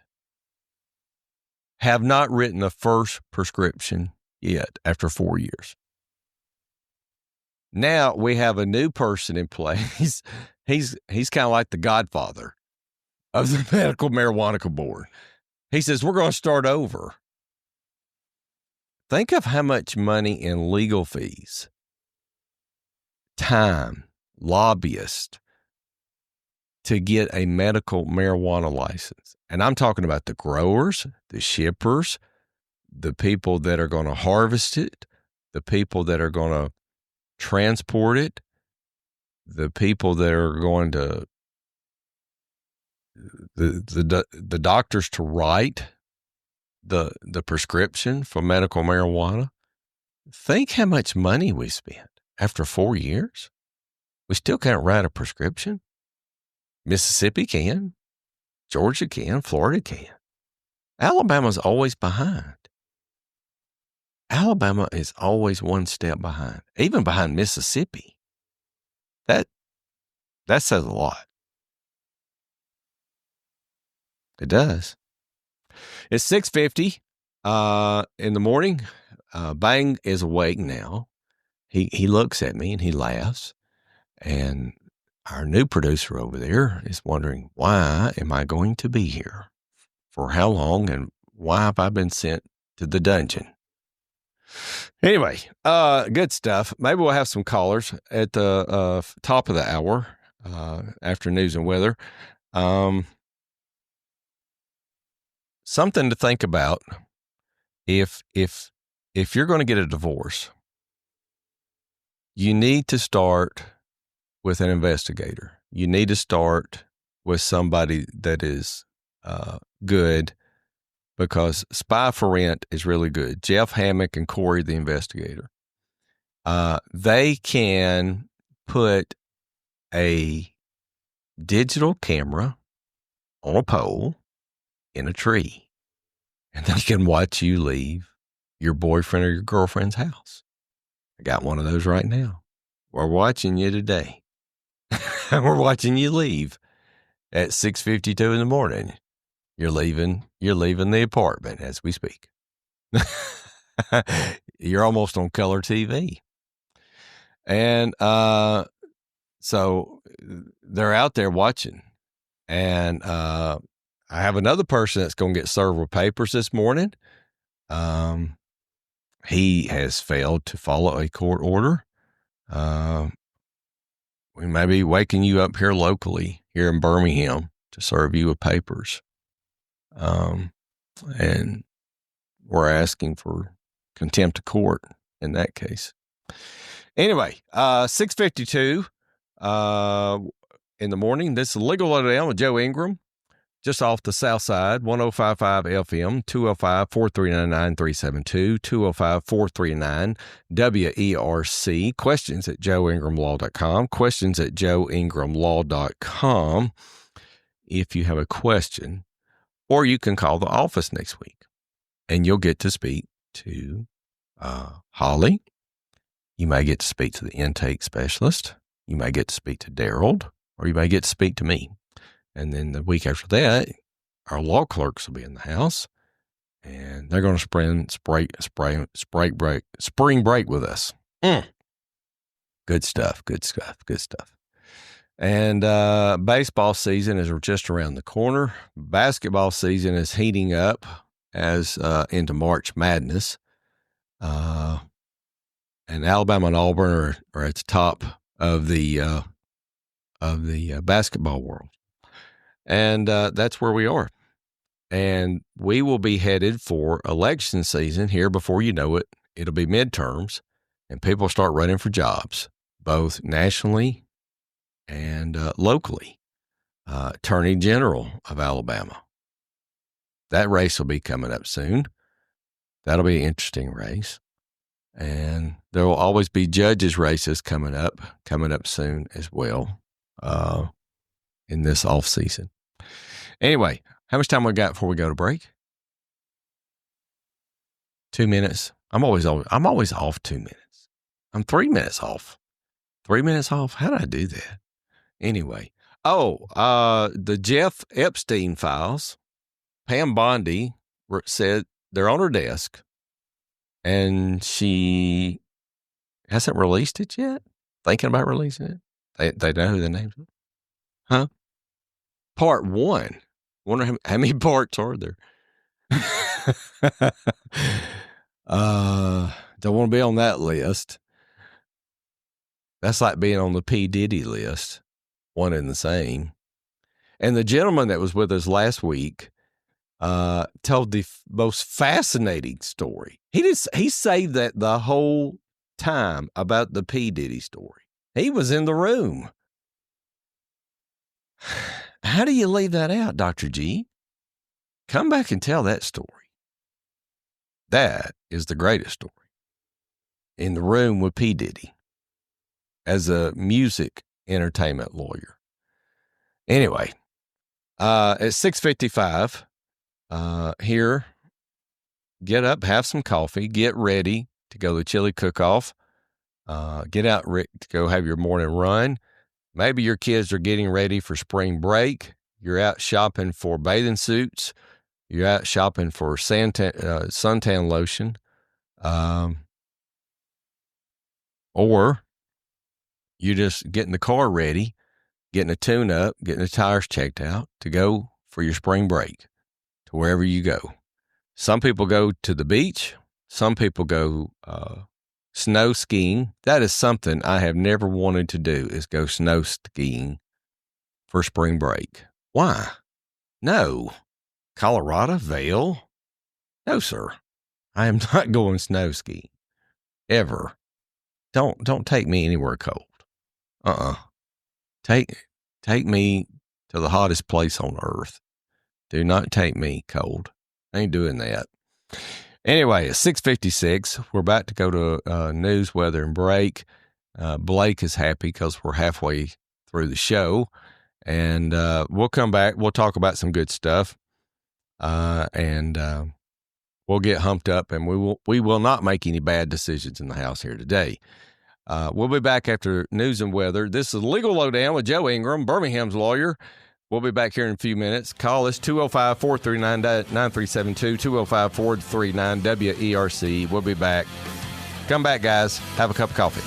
Have not written the first prescription yet after 4 years. Now we have a new person in place. He's kind of like the godfather of the medical marijuana board. He says, we're going to start over. Think of how much money in legal fees, time, lobbyists to get a medical marijuana license. And I'm talking about the growers, the shippers, the people that are going to harvest it, the people that are going to transport it, the people that are going to the doctors to write the prescription for medical marijuana. Think how much money we spent after 4 years. We still can't write a prescription. Mississippi can, Georgia can, Florida can. Alabama's always behind. Alabama is always one step behind, even behind Mississippi. That says a lot. It does. It's 6:50 in the morning. Bang is awake now. He looks at me and he laughs. And our new producer over there is wondering, why am I going to be here? For how long and why have I been sent to the dungeon? Anyway, good stuff. Maybe we'll have some callers at the top of the hour after news and weather. Something to think about if you're going to get a divorce, you need to start with an investigator. You need to start with somebody that is good, because Spy for Rent is really good. Jeff Hammock and Corey, the investigator, they can put a digital camera on a pole in a tree, and they can watch you leave your boyfriend or your girlfriend's house. I got one of those right now. We're watching you today. We're watching you leave at 6:52 in the morning. You're leaving the apartment as we speak. You're almost on color TV. And so they're out there watching. And I have another person that's going to get served with papers this morning. He has failed to follow a court order. We may be waking you up here locally, here in Birmingham, to serve you with papers. And we're asking for contempt of court in that case. Anyway, 6:52 in the morning. This is Legal Lowdown with Joe Ingram, just off the south side, 105.5 FM, 205-439-9372, 205-439-WERC. Questions at joeingramlaw.com, questions at joeingramlaw.com if you have a question. Or you can call the office next week, and you'll get to speak to Holly. You may get to speak to the intake specialist. You may get to speak to Daryl, or you may get to speak to me. And then the week after that, our law clerks will be in the house, and they're going to spring break with us. Good stuff. And baseball season is just around the corner. Basketball season is heating up as into March Madness. And Alabama and Auburn are at the top of the basketball world. And that's where we are. And we will be headed for election season here before you know it. It'll be midterms, and people start running for jobs, both nationally and locally. Attorney General of Alabama. That race will be coming up soon. That'll be an interesting race. And there will always be judges' races coming up soon as well in this off season. Anyway, how much time we got before we go to break? 2 minutes. I'm always off 2 minutes. I'm 3 minutes off. 3 minutes off? How did I do that? Anyway. The Jeff Epstein files, Pam Bondi said they're on her desk, and she hasn't released it yet. Thinking about releasing it. They know who the names are. Huh? Part 1. Wonder how many parts are there. Don't want to be on that list. That's like being on the P. Diddy list. One and the same. And the gentleman that was with us last week told the most fascinating story. He saved that the whole time about the P. Diddy story. He was in the room. How do you leave that out, Dr. G? Come back and tell that story. That is the greatest story. In the room with P. Diddy as a music entertainment lawyer. Anyway, at 6:55 here, get up, have some coffee, get ready to go to the chili cook-off, get out to go have your morning run. Maybe your kids are getting ready for spring break. You're out shopping for bathing suits. You're out shopping for suntan lotion. Or you're just getting the car ready, getting a tune-up, getting the tires checked out to go for your spring break to wherever you go. Some people go to the beach. Some people go snow skiing. That is something I have never wanted to do, is go snow skiing for spring break. Why? No. Colorado, Vail? No, sir. I am not going snow skiing. Ever. Don't take me anywhere cold. Take me to the hottest place on earth. Do not take me cold. I ain't doing that. Anyway, it's 6:56. We're about to go to news, weather, and break. Blake is happy because we're halfway through the show. And we'll come back. We'll talk about some good stuff. And we'll get humped up, and we will not make any bad decisions in the house here today. We'll be back after news and weather. This is Legal Lowdown with Joe Ingram, Birmingham's lawyer. We'll be back here in a few minutes. Call us 205-439-9372, 205-439-WERC. We'll be back. Come back, guys. Have a cup of coffee.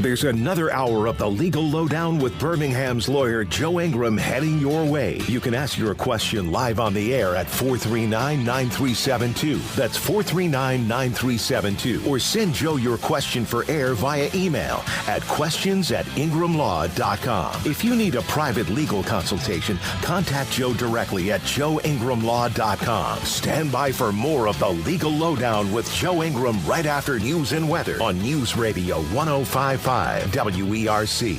There's another hour of the Legal Lowdown with Birmingham's lawyer, Joe Ingram, heading your way. You can ask your question live on the air at 439-9372. That's 439-9372. Or send Joe your question for air via email at questions@ingramlaw.com. If you need a private legal consultation, contact Joe directly at joeingramlaw.com. Stand by for more of the Legal Lowdown with Joe Ingram right after news and weather on News Radio 105.5 WERC.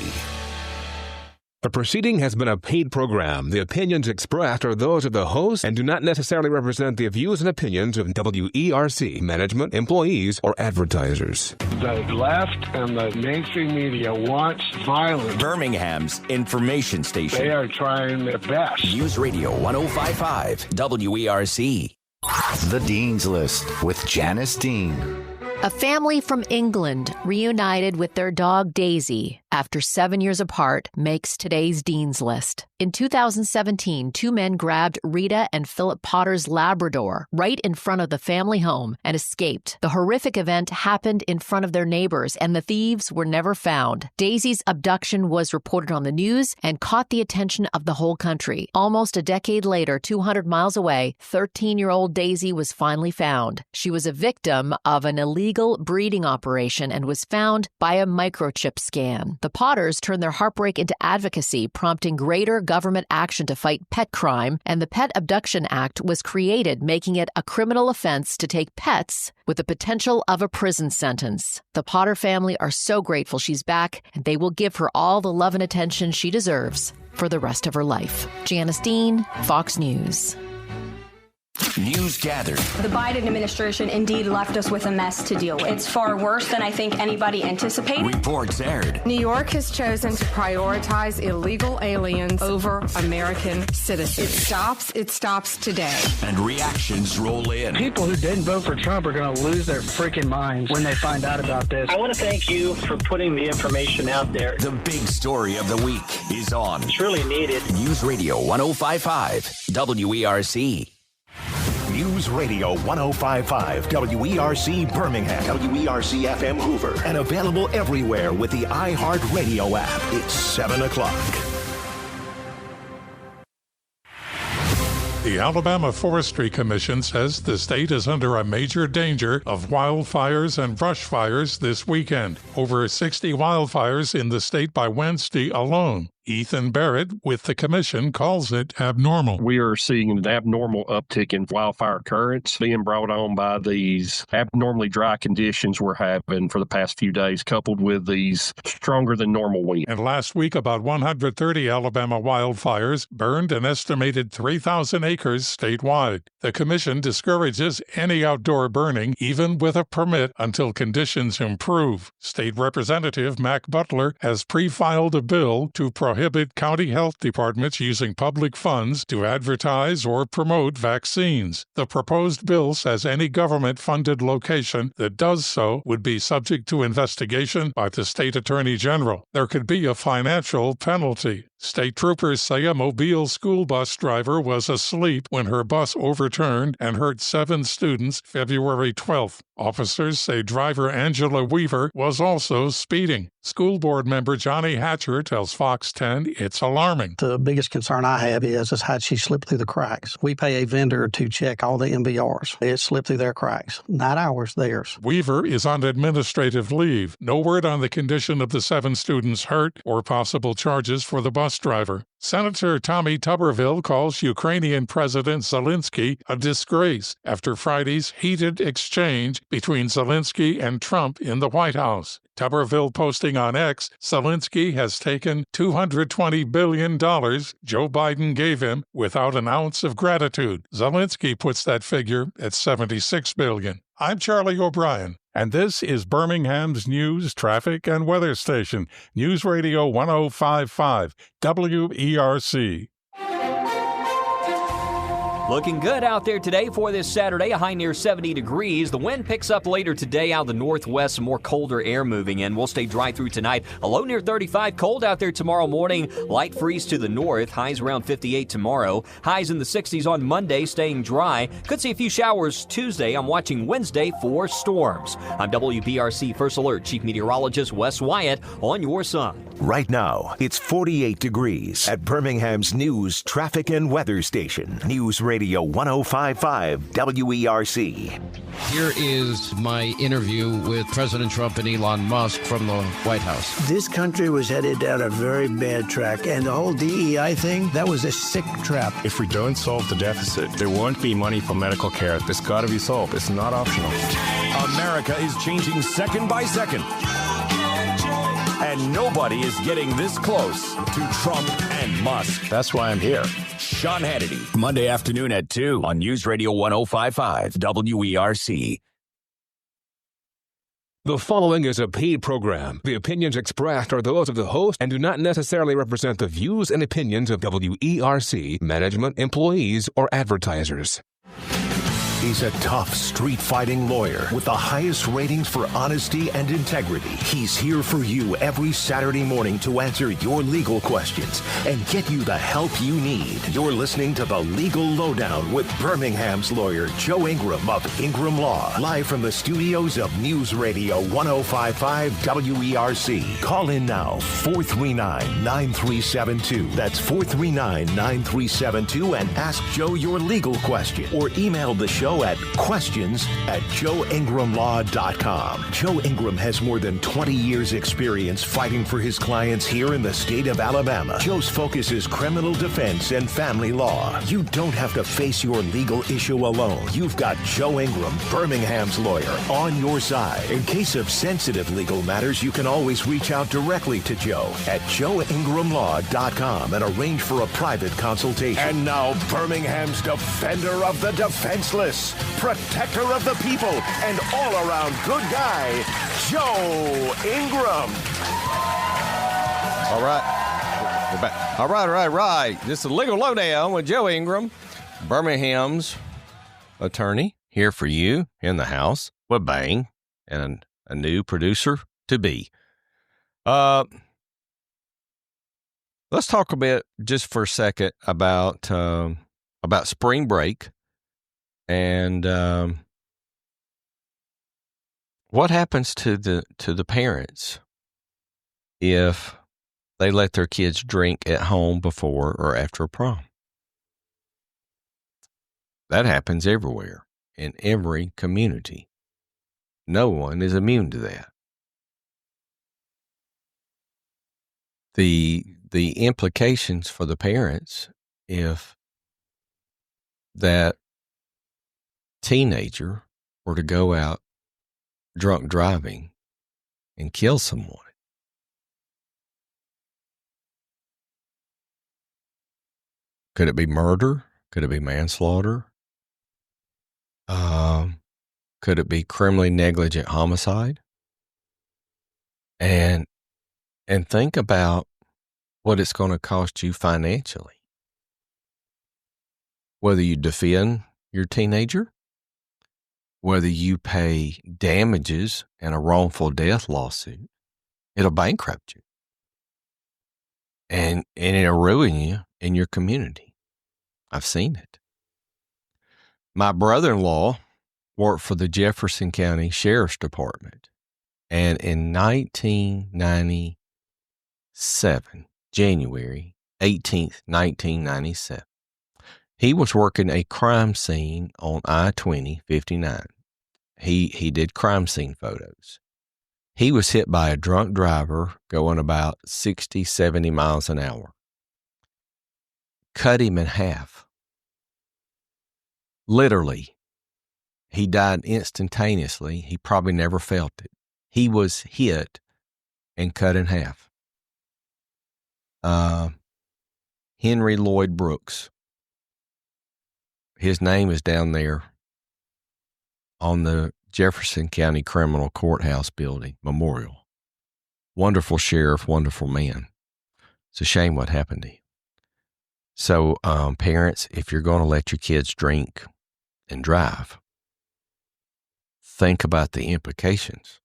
The proceeding has been a paid program. The opinions expressed are those of the host and do not necessarily represent the views and opinions of WERC, management, employees, or advertisers. The left and the mainstream media wants violence. Birmingham's information station. They are trying their best. News Radio 105.5 WERC. The Dean's List with Janice Dean. A family from England reunited with their dog Daisy after 7 years apart makes today's Dean's List. In 2017, two men grabbed Rita and Philip Potter's Labrador right in front of the family home and escaped. The horrific event happened in front of their neighbors, and the thieves were never found. Daisy's abduction was reported on the news and caught the attention of the whole country. Almost a decade later, 200 miles away, 13-year-old Daisy was finally found. She was a victim of an illegal breeding operation and was found by a microchip scan. The Potters turned their heartbreak into advocacy, prompting greater government action to fight pet crime, and the Pet Abduction Act was created, making it a criminal offense to take pets with the potential of a prison sentence. The Potter family are so grateful she's back, and they will give her all the love and attention she deserves for the rest of her life. Janice Dean, Fox News. News gathered. The Biden administration indeed left us with a mess to deal with. It's far worse than I think anybody anticipated. Reports aired. New York has chosen to prioritize illegal aliens over American citizens. It stops today. And reactions roll in. People who didn't vote for Trump are going to lose their freaking minds when they find out about this. I want to thank you for putting the information out there. The big story of the week is on. It's really needed. News Radio 105.5 WERC. News Radio 105.5 WERC Birmingham, WERC FM Hoover, and available everywhere with the iHeartRadio app. It's 7 o'clock. The Alabama Forestry Commission says the state is under a major danger of wildfires and brush fires this weekend. Over 60 wildfires in the state by Wednesday alone. Ethan Barrett with the commission calls it abnormal. We are seeing an abnormal uptick in wildfire currents being brought on by these abnormally dry conditions we're having for the past few days, coupled with these stronger than normal winds. And last week, about 130 Alabama wildfires burned an estimated 3,000 acres statewide. The commission discourages any outdoor burning, even with a permit, until conditions improve. State Representative Mac Butler has pre-filed a bill to prohibit prohibit county health departments using public funds to advertise or promote vaccines. The proposed bill says any government-funded location that does so would be subject to investigation by the state attorney general. There could be a financial penalty. State troopers say a Mobile school bus driver was asleep when her bus overturned and hurt 7 students February 12th. Officers say driver Angela Weaver was also speeding. School board member Johnny Hatcher tells Fox 10 it's alarming. The biggest concern I have is how she slipped through the cracks. We pay a vendor to check all the MVRs. It slipped through their cracks. Not ours, theirs. Weaver is on administrative leave. No word on the condition of the 7 students hurt or possible charges for the bus driver. Senator Tommy Tuberville calls Ukrainian President Zelensky a disgrace after Friday's heated exchange between Zelensky and Trump in the White House. Tuberville posting on X, Zelensky has taken $220 billion Joe Biden gave him without an ounce of gratitude. Zelensky puts that figure at $76 billion. I'm Charlie O'Brien, and this is Birmingham's news, traffic, and weather station, News Radio 1055, WERC. Looking good out there today for this Saturday, a high near 70 degrees. The wind picks up later today out of the northwest, some more colder air moving in. We'll stay dry through tonight. A low near 35, cold out there tomorrow morning. Light freeze to the north, highs around 58 tomorrow. Highs in the 60s on Monday, staying dry. Could see a few showers Tuesday. I'm watching Wednesday for storms. I'm WBRC First Alert Chief Meteorologist Wes Wyatt on your side. Right now, it's 48 degrees at Birmingham's news, traffic, and weather station, News Radio 1055 WERC. Here is my interview with President Trump and Elon Musk from the White House. This country was headed down a very bad track, and the whole DEI thing, that was a sick trap. If we don't solve the deficit, there won't be money for medical care. It's got to be solved. It's not optional. America is changing second by second. And nobody is getting this close to Trump and Musk. That's why I'm here. Sean Hannity, Monday afternoon at 2 on News Radio 1055 WERC. The following is a paid program. The opinions expressed are those of the host and do not necessarily represent the views and opinions of WERC, management, employees, or advertisers. He's a tough street-fighting lawyer with the highest ratings for honesty and integrity. He's here for you every Saturday morning to answer your legal questions and get you the help you need. You're listening to The Legal Lowdown with Birmingham's lawyer, Joe Ingram of Ingram Law, live from the studios of News Radio 1055 WERC. Call in now, 439-9372. That's 439-9372, and ask Joe your legal question, or email the show at questions@joeingramlaw.com. Joe Ingram has more than 20 years experience fighting for his clients here in the state of Alabama. Joe's focus is criminal defense and family law. You don't have to face your legal issue alone. You've got Joe Ingram, Birmingham's lawyer, on your side. In case of sensitive legal matters, you can always reach out directly to Joe at joeingramlaw.com and arrange for a private consultation. And now, Birmingham's defender of the defenseless, protector of the people, and all-around good guy, Joe Ingram. All right. We're back. All right. This is the Legal Lowdown with Joe Ingram, Birmingham's attorney, here for you in the house with Bang and a new producer to be. Let's talk a bit just for a second about spring break. And what happens to the parents if they let their kids drink at home before or after prom? That happens everywhere, in every community. No one is immune to that. The implications for the parents if that teenager were to go out drunk driving and kill someone. Could it be murder? Could it be manslaughter? Could it be criminally negligent homicide? And think about what it's going to cost you financially. Whether you defend your teenager, whether you pay damages in a wrongful death lawsuit, it'll bankrupt you. And it'll ruin you in your community. I've seen it. My brother-in-law worked for the Jefferson County Sheriff's Department. And in 1997, January 18th, 1997, he was working a crime scene on I-20-59. He did crime scene photos. He was hit by a drunk driver going about 60, 70 miles an hour. Cut him in half. Literally. He died instantaneously. He probably never felt it. He was hit and cut in half. Henry Lloyd Brooks. His name is down there on the Jefferson County Criminal Courthouse building, memorial. Wonderful sheriff, wonderful man. It's a shame what happened to him. So, parents, if you're going to let your kids drink and drive, think about the implications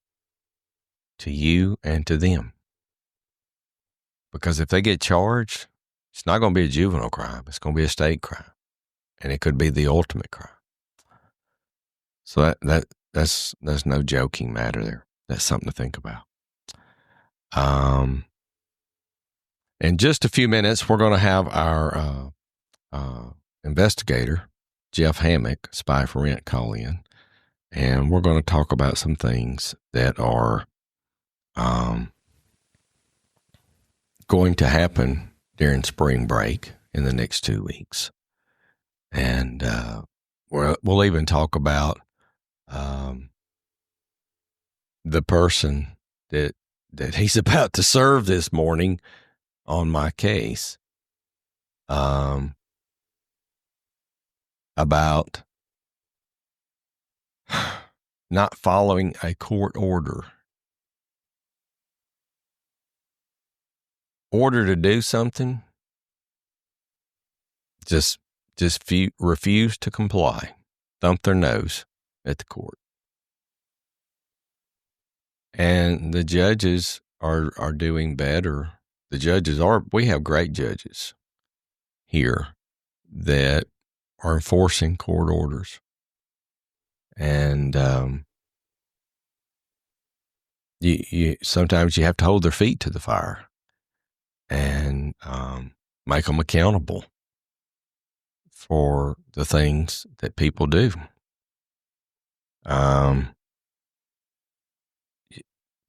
to you and to them. Because if they get charged, it's not going to be a juvenile crime. It's going to be a state crime. And it could be the ultimate crime. So that's no joking matter there. That's something to think about. In just a few minutes, we're going to have our investigator, Jeff Hammock, Spy for Rent, call in. And we're going to talk about some things that are going to happen during spring break in the next 2 weeks. And we'll even talk about the person that he's about to serve this morning on my case about not following a court order. Order to do something, just refuse to comply, thump their nose at the court. And the judges are doing better. We have great judges here that are enforcing court orders. And you sometimes you have to hold their feet to the fire and make them accountable for the things that people do.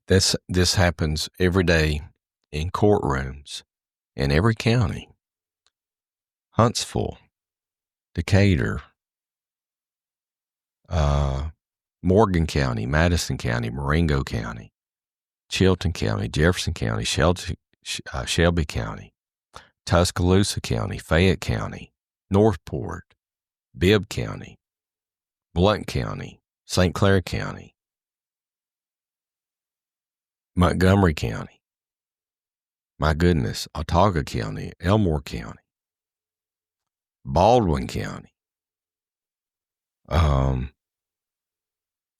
This happens every day in courtrooms in every county. Huntsville, Decatur, Morgan County, Madison County, Marengo County, Chilton County, Jefferson County, Shelby County, Tuscaloosa County, Fayette County, Northport, Bibb County, Blount County, St. Clair County, Montgomery County, my goodness, Autauga County, Elmore County, Baldwin County,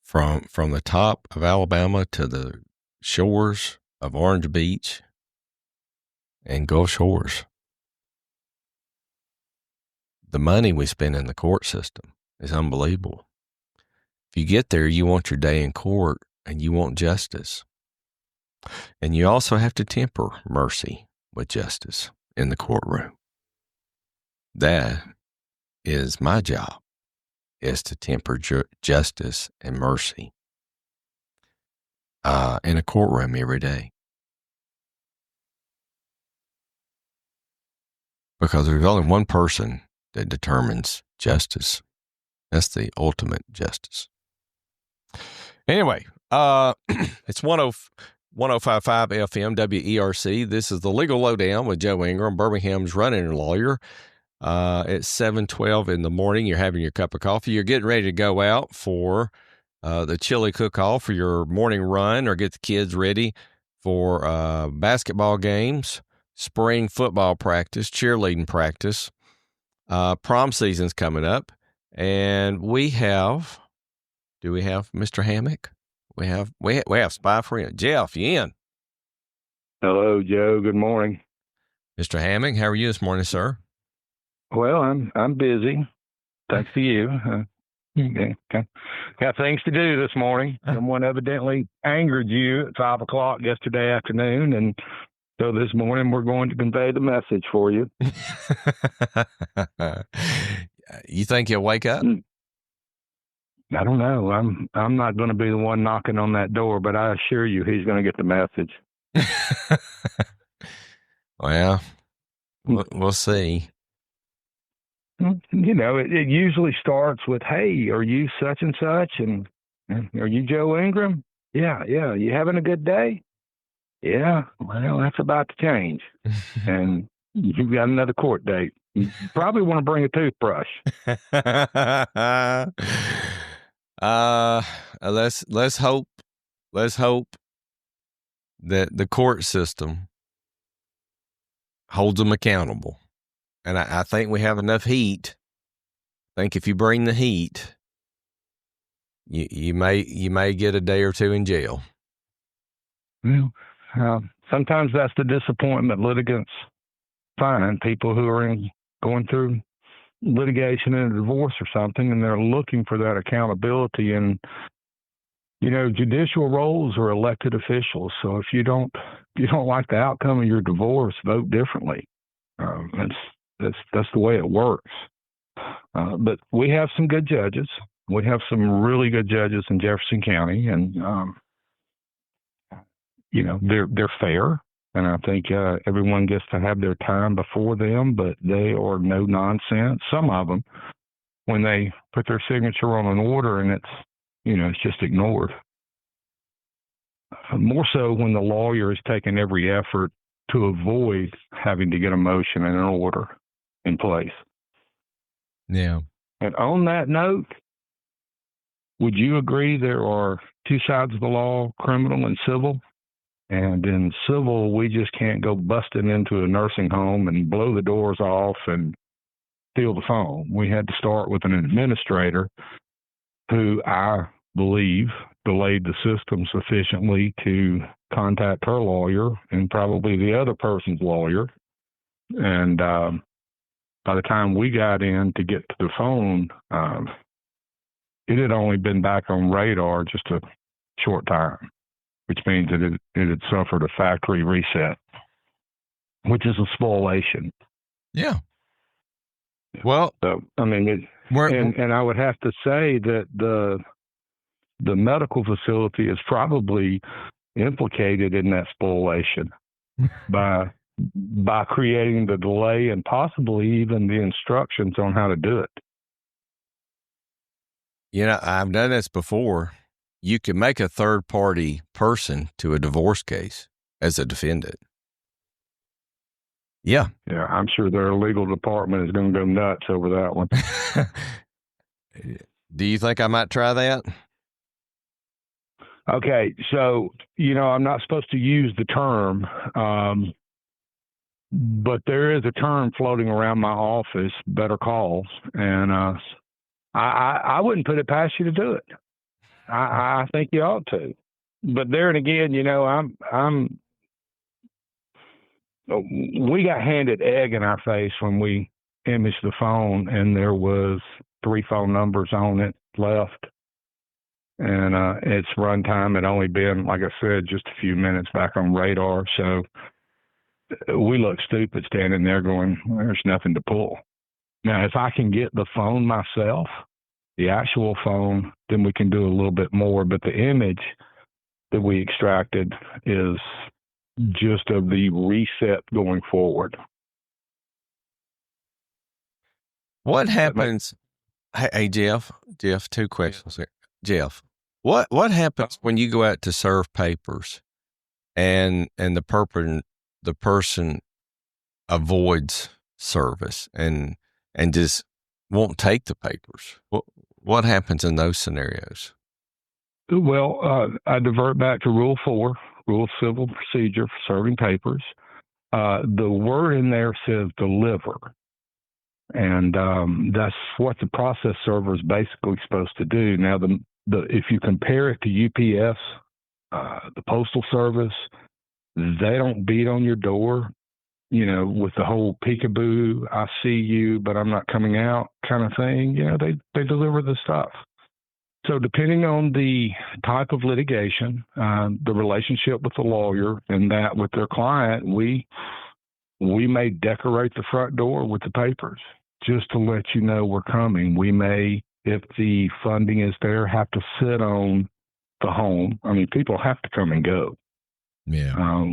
from the top of Alabama to the shores of Orange Beach and Gulf Shores. The money we spend in the court system is unbelievable. If you get there, you want your day in court and you want justice. And you also have to temper mercy with justice in the courtroom. That is my job, is to temper justice and mercy in a courtroom every day. Because there's only one person that determines justice. That's the ultimate justice. Anyway, it's 105.5 FM WERC. This is the Legal Lowdown with Joe Ingram, Birmingham's running lawyer. It's 7:12 in the morning. You're having your cup of coffee. You're getting ready to go out for the chili cook-off for your morning run or get the kids ready for basketball games spring football practice, cheerleading practice. Prom season's coming up, and do we have Mr. Hammock? We have spy friend Jeff. You in? Hello, Joe. Good morning, Mr. Hammock. How are you this morning, sir? Well, I'm busy. Thanks to you. Got things to do this morning. Someone evidently angered you at 5 o'clock yesterday afternoon, and so this morning we're going to convey the message for you. You think he'll wake up? I don't know. I'm not going to be the one knocking on that door, but I assure you he's going to get the message. Well, we'll see. You know, it usually starts with, "Hey, are you such and such? And are you Joe Ingram? Yeah. You having a good day? Yeah. Well, that's about to change. And you've got another court date. You probably want to bring a toothbrush." Let's hope that the court system holds them accountable. And I think we have enough heat. I think if you bring the heat, you may get a day or two in jail. Well, sometimes that's the disappointment litigants find. People who are going through litigation and a divorce or something, and they're looking for that accountability. And you know, judicial roles are elected officials. So if you don't like the outcome of your divorce, vote differently. That's the way it works. But we have some good judges. We have some really good judges in Jefferson County, and you know, they're fair, and I think everyone gets to have their time before them. But they are no nonsense. Some of them, when they put their signature on an order and it's just ignored. More so when the lawyer is taking every effort to avoid having to get a motion and an order in place. Yeah. And on that note, would you agree there are two sides of the law, criminal and civil? And in civil, we just can't go busting into a nursing home and blow the doors off and steal the phone. We had to start with an administrator who I believe delayed the system sufficiently to contact her lawyer and probably the other person's lawyer. And by the time we got in to get to the phone, it had only been back on radar just a short time, which means that it had suffered a factory reset, which is a spoliation. Yeah. Well, so, I mean, and I would have to say that the medical facility is probably implicated in that spoliation by creating the delay and possibly even the instructions on how to do it. You know, I've done this before. You can make a third-party person to a divorce case as a defendant. Yeah. Yeah, I'm sure their legal department is going to go nuts over that one. Do you think I might try that? Okay, so, I'm not supposed to use the term, but there is a term floating around my office, better calls, and I wouldn't put it past you to do it. I think you ought to. But there and again, we got handed egg in our face when we imaged the phone, and there was 3 phone numbers on it left. And its runtime had only been, like I said, just a few minutes back on radar. So we look stupid standing there going, well, there's nothing to pull. Now, if I can get the phone myself, the actual phone, then we can do a little bit more. But the image that we extracted is just of the reset going forward. What happens? Hey, Jeff, 2 questions here. Jeff, what happens when you go out to serve papers and the person avoids service and just won't take the papers? What happens in those scenarios? Well, I divert back to Rule 4, Rule of Civil Procedure for serving papers. The word in there says deliver. And that's what the process server is basically supposed to do. Now, if you compare it to UPS, the Postal Service, they don't beat on your door, with the whole peekaboo, I see you, but I'm not coming out kind of thing. They deliver the stuff. So depending on the type of litigation, the relationship with the lawyer and that with their client, we may decorate the front door with the papers just to let you know we're coming. We may, if the funding is there, have to sit on the home. I mean, people have to come and go. Yeah.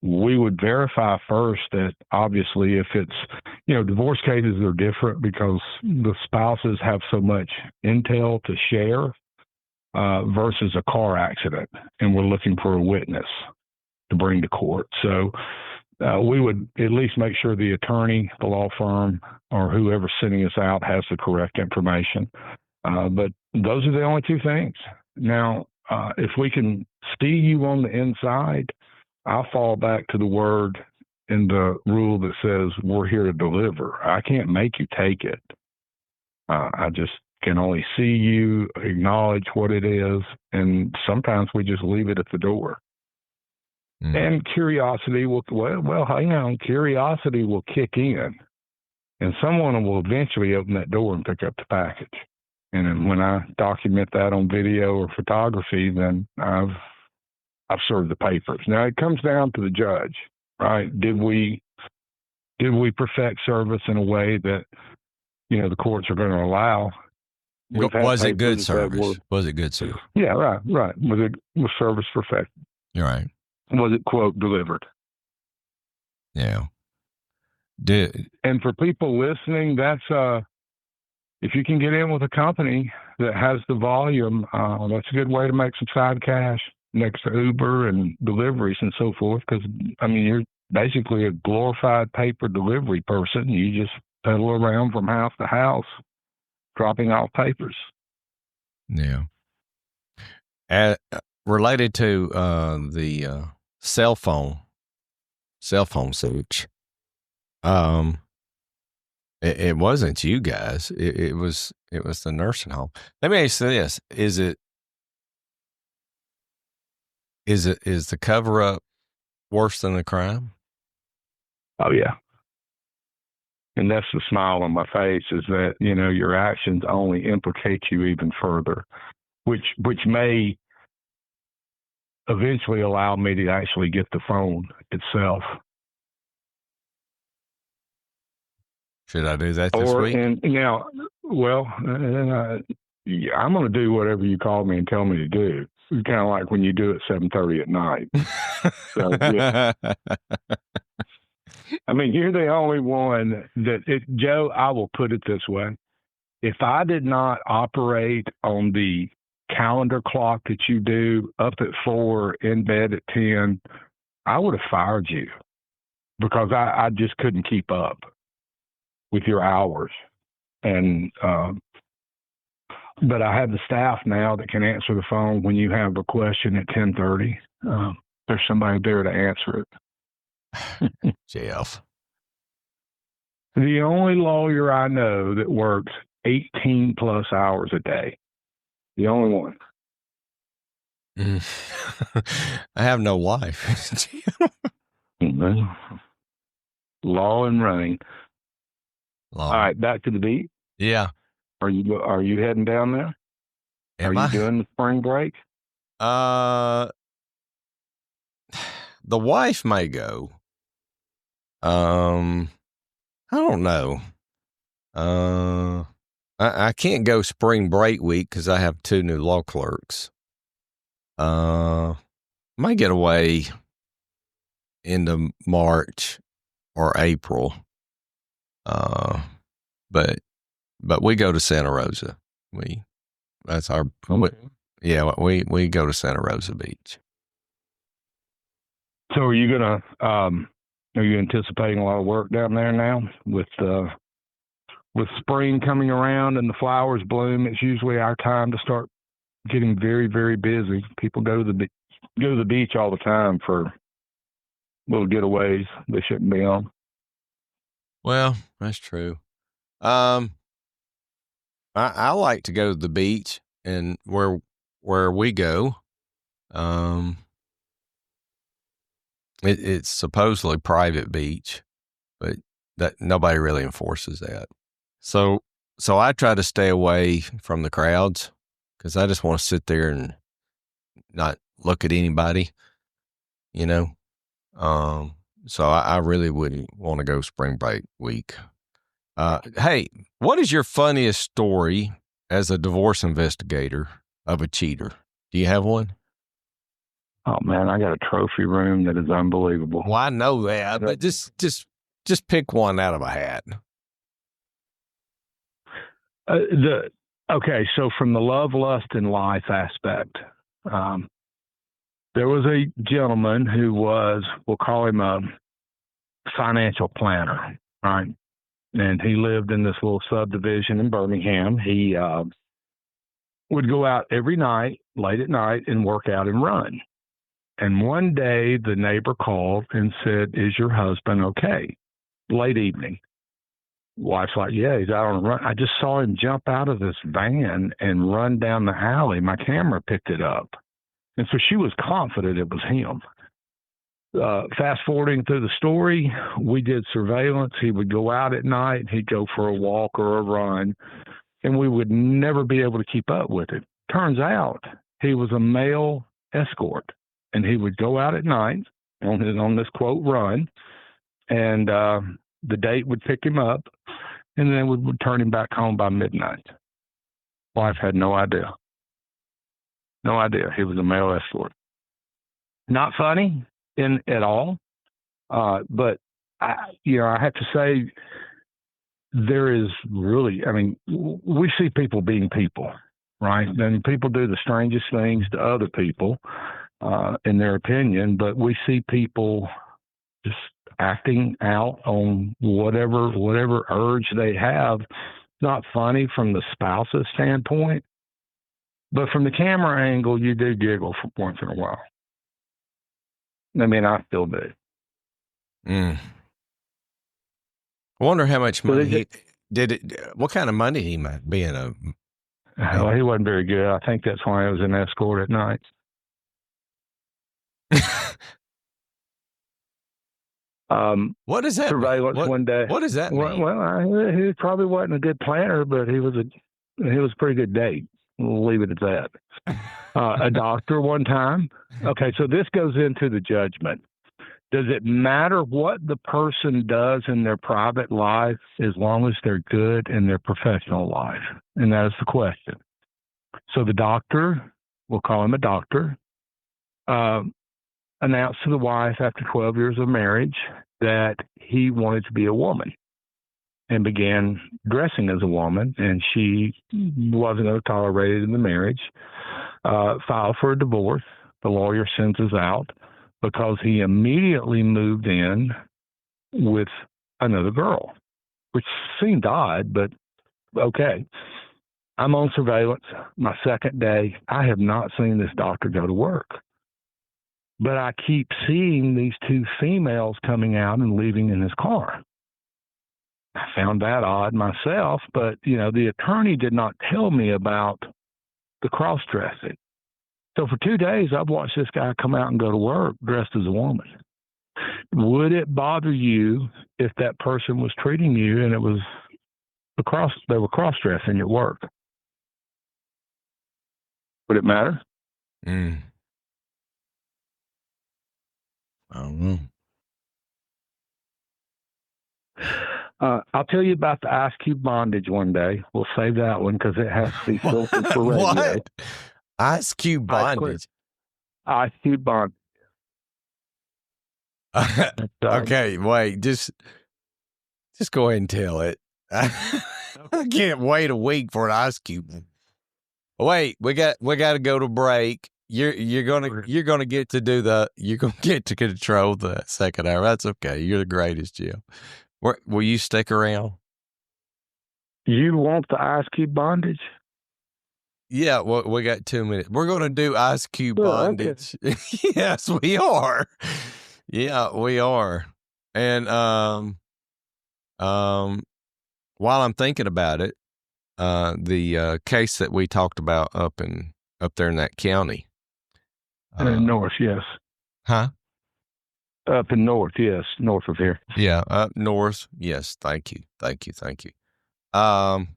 We would verify first that obviously if it's, divorce cases are different because the spouses have so much intel to share versus a car accident, and we're looking for a witness to bring to court. So we would at least make sure the attorney, the law firm, or whoever's sending us out has the correct information. But those are the only two things. Now, if we can see you on the inside, I'll fall back to the word in the rule that says we're here to deliver. I can't make you take it. I just can only see you, acknowledge what it is, and sometimes we just leave it at the door. And curiosity will, hang on, curiosity will kick in, and someone will eventually open that door and pick up the package. And then when I document that on video or photography, then I've served the papers. Now it comes down to the judge, right? Did we perfect service in a way that the courts are going to allow? Was it good service? Was it good service? Yeah, right. Was service perfect? You're right. Was it, quote, delivered? Yeah. And for people listening, that's if you can get in with a company that has the volume, that's a good way to make some side cash next to Uber and deliveries and so forth. Because you're basically a glorified paper delivery person. You just pedal around from house to house, dropping off papers. Yeah. Related to the cell phone search, it wasn't you guys. It was the nursing home. Let me ask you this: is the cover up worse than the crime? Oh yeah. And that's the smile on my face, is that, your actions only implicate you even further, which may eventually allow me to actually get the phone itself. Should I do that this week? I'm going to do whatever you call me and tell me to do. It's kind of like when you do it 7:30 at night. So, yeah. You're the only one Joe, I will put it this way. If I did not operate on the calendar clock that you do, up at 4, in bed at 10, I would have fired you because I just couldn't keep up with your hours. And, but I have the staff now that can answer the phone when you have a question at 10:30. There's somebody there to answer it. Jeff. The only lawyer I know that works 18 plus hours a day. The only one. I have no life. Law and running. All right, back to the beat. Yeah. Are you heading down there? Are you doing the spring break? The wife may go. I don't know. I can't go spring break week because I have 2 new law clerks. Might get away into March or April. But we go to Santa Rosa. We go to Santa Rosa Beach. So are you anticipating a lot of work down there now with spring coming around and the flowers bloom? It's usually our time to start getting very, very busy. People go to the beach all the time for little getaways they shouldn't be on. Well, that's true. I like to go to the beach, and where we go, it's supposedly private beach, but that nobody really enforces that. So I try to stay away from the crowds because I just want to sit there and not look at anybody, you know. So I really wouldn't want to go spring break week. Hey, what is your funniest story as a divorce investigator of a cheater? Do you have one? Oh man, I got a trophy room that is unbelievable. Well, I know that, but just pick one out of a hat. Okay, so from the love, lust, and life aspect, there was a gentleman who was, we'll call him a financial planner, right? And he lived in this little subdivision in Birmingham. He would go out every night, late at night, and work out and run. And one day the neighbor called and said, "Is your husband okay?" Late evening. Wife's like, "Yeah, he's out on a run. I just saw him jump out of this van and run down the alley. My camera picked it up." And so she was confident it was him. Fast forwarding through the story, we did surveillance. He would go out at night. He'd go for a walk or a run, and we would never be able to keep up with it. Turns out he was a male escort, and he would go out at night on this, quote, run, and the date would pick him up, and then would turn him back home by midnight. Wife had no idea. No idea. He was a male escort. Not funny at all. But I have to say, there is really, we see people being people, right? And people do the strangest things to other people, in their opinion, but we see people just acting out on whatever urge they have. Not funny from the spouse's standpoint, but from the camera angle, you do giggle once in a while. I still do. I wonder how much money what kind of money he might be in a... Well, he wasn't very good. I think that's why he was an escort at night. What is that? Surveillance one day. What does that mean? Well, he probably wasn't a good planner, but he was a pretty good date. We'll leave it at that. A doctor one time. Okay, so this goes into the judgment. Does it matter what the person does in their private life as long as they're good in their professional life? And that is the question. So the doctor, we'll call him a doctor, announced to the wife after 12 years of marriage that he wanted to be a woman and began dressing as a woman, and she wasn't going to tolerate it in the marriage. Filed for a divorce. The lawyer sends us out because he immediately moved in with another girl, which seemed odd, but okay. I'm on surveillance, my second day. I have not seen this doctor go to work. But I keep seeing these two females coming out and leaving in his car. I found that odd myself, but, the attorney did not tell me about the cross-dressing. So for 2 days, I've watched this guy come out and go to work dressed as a woman. Would it bother you if that person was treating you and it was they were cross-dressing at work? Would it matter? I don't know. I'll tell you about the Ice Cube bondage one day. We'll save that one because it has to be filtered for radio. What? Ice Cube bondage? Ice Cube bondage. Okay, wait. Just go ahead and tell it. I can't wait a week for an Ice Cube. Wait, we got to go to break. You're gonna get to control the second hour. That's okay. You're the greatest, Jim. Will you stick around? You want the Ice Cube bondage? Yeah, well, we got 2 minutes. We're going to do Ice Cube bondage. Okay. Yes, we are. Yeah, we are. And while I'm thinking about it, the case that we talked about up there in that county. North, yes. Huh? Up in north, yes, north of here. Yeah, up north. Yes, thank you. Well,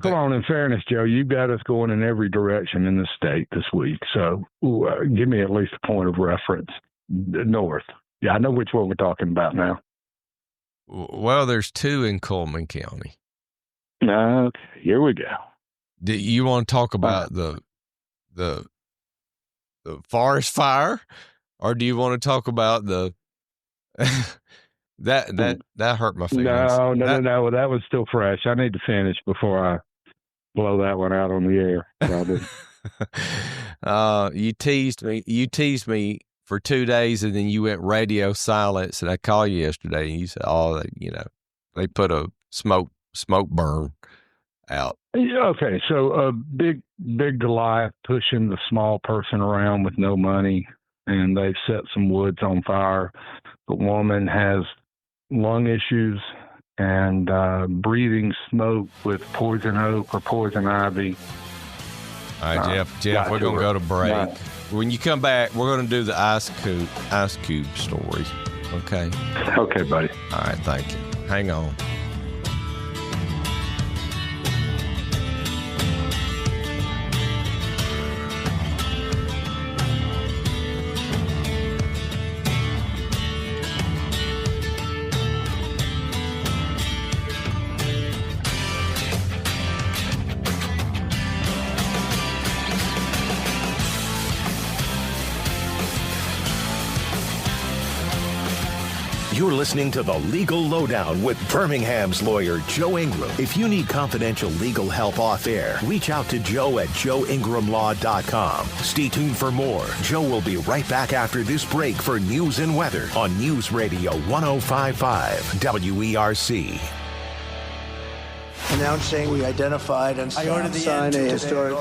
come on. In fairness, Joe, you've got us going in every direction in the state this week. So give me at least a point of reference. North. Yeah, I know which one we're talking about now. Well, there's two in Coleman County. Okay, here we go. Do you want to talk about the forest fire, or do you want to talk about the that hurt my feelings? No. Well, that was still fresh. I need to finish before I blow that one out on the air. You teased me for 2 days, and then you went radio silence. And I called you yesterday, and you said, they put a smoke burn out. Okay, so a big Goliath pushing the small person around with no money, and they've set some woods on fire. The woman has lung issues and breathing smoke with poison oak or poison ivy. All right, Jeff, we're going to go to break. Right. When you come back, we're going to do the ice cube stories. Okay? Okay, buddy. All right, thank you. Hang on. You're listening to The Legal Lowdown with Birmingham's lawyer, Joe Ingram. If you need confidential legal help off air, reach out to Joe at joeingramlaw.com. Stay tuned for more. Joe will be right back after this break for news and weather on News Radio 105.5 WERC. Announcing we identified and signed a historic,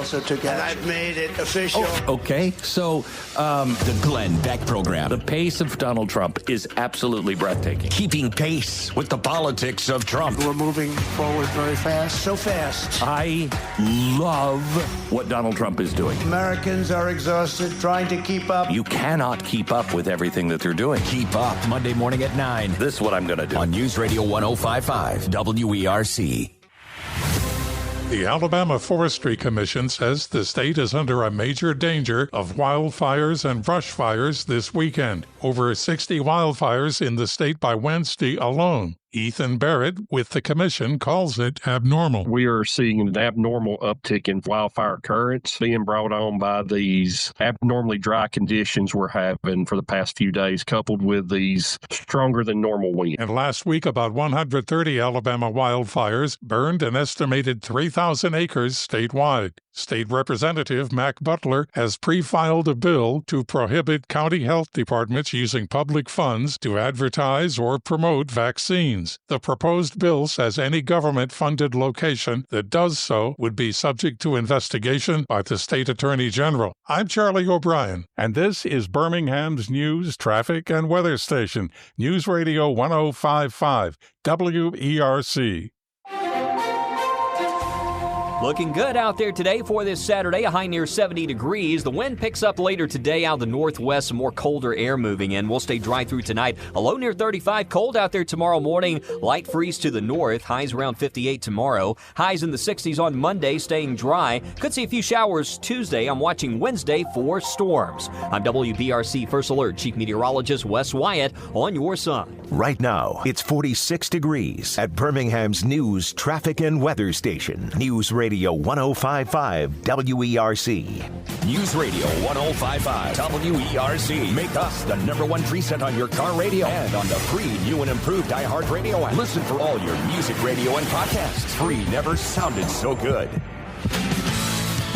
and I've made it official. Okay, so the Glenn Beck program. The pace of Donald Trump is absolutely breathtaking. Keeping pace with the politics of Trump. We're moving forward very fast, so fast. I love what Donald Trump is doing. Americans are exhausted trying to keep up. You cannot keep up with everything that they're doing. Keep up. Monday morning at 9. This is what I'm going to do. On News Radio 105.5 WERC. The Alabama Forestry Commission says the state is under a major danger of wildfires and brush fires this weekend. Over 60 wildfires in the state by Wednesday alone. Ethan Barrett with the commission calls it abnormal. We are seeing an abnormal uptick in wildfire occurrence being brought on by these abnormally dry conditions we're having for the past few days, coupled with these stronger than normal winds. And last week, about 130 Alabama wildfires burned an estimated 3,000 acres statewide. State Representative Mac Butler has pre-filed a bill to prohibit county health departments using public funds to advertise or promote vaccines. The proposed bill says any government-funded location that does so would be subject to investigation by the state attorney general. I'm Charlie O'Brien, and this is Birmingham's news, traffic, and weather station, News Radio 105.5 WERC. Looking good out there today for this Saturday, a high near 70 degrees. The wind picks up later today out of the northwest, some more colder air moving in. We'll stay dry through tonight. A low near 35, cold out there tomorrow morning. Light freeze to the north, highs around 58 tomorrow. Highs in the 60s on Monday, staying dry. Could see a few showers Tuesday. I'm watching Wednesday for storms. I'm WBRC First Alert Chief Meteorologist Wes Wyatt on your side. Right now, it's 46 degrees at Birmingham's news, traffic, and weather station. News Radio 105.5 WERC. News Radio 105.5 WERC. Make us the #1 preset on your car radio and on the free new and improved iHeartRadio app. Listen for all your music radio and podcasts. Free never sounded so good.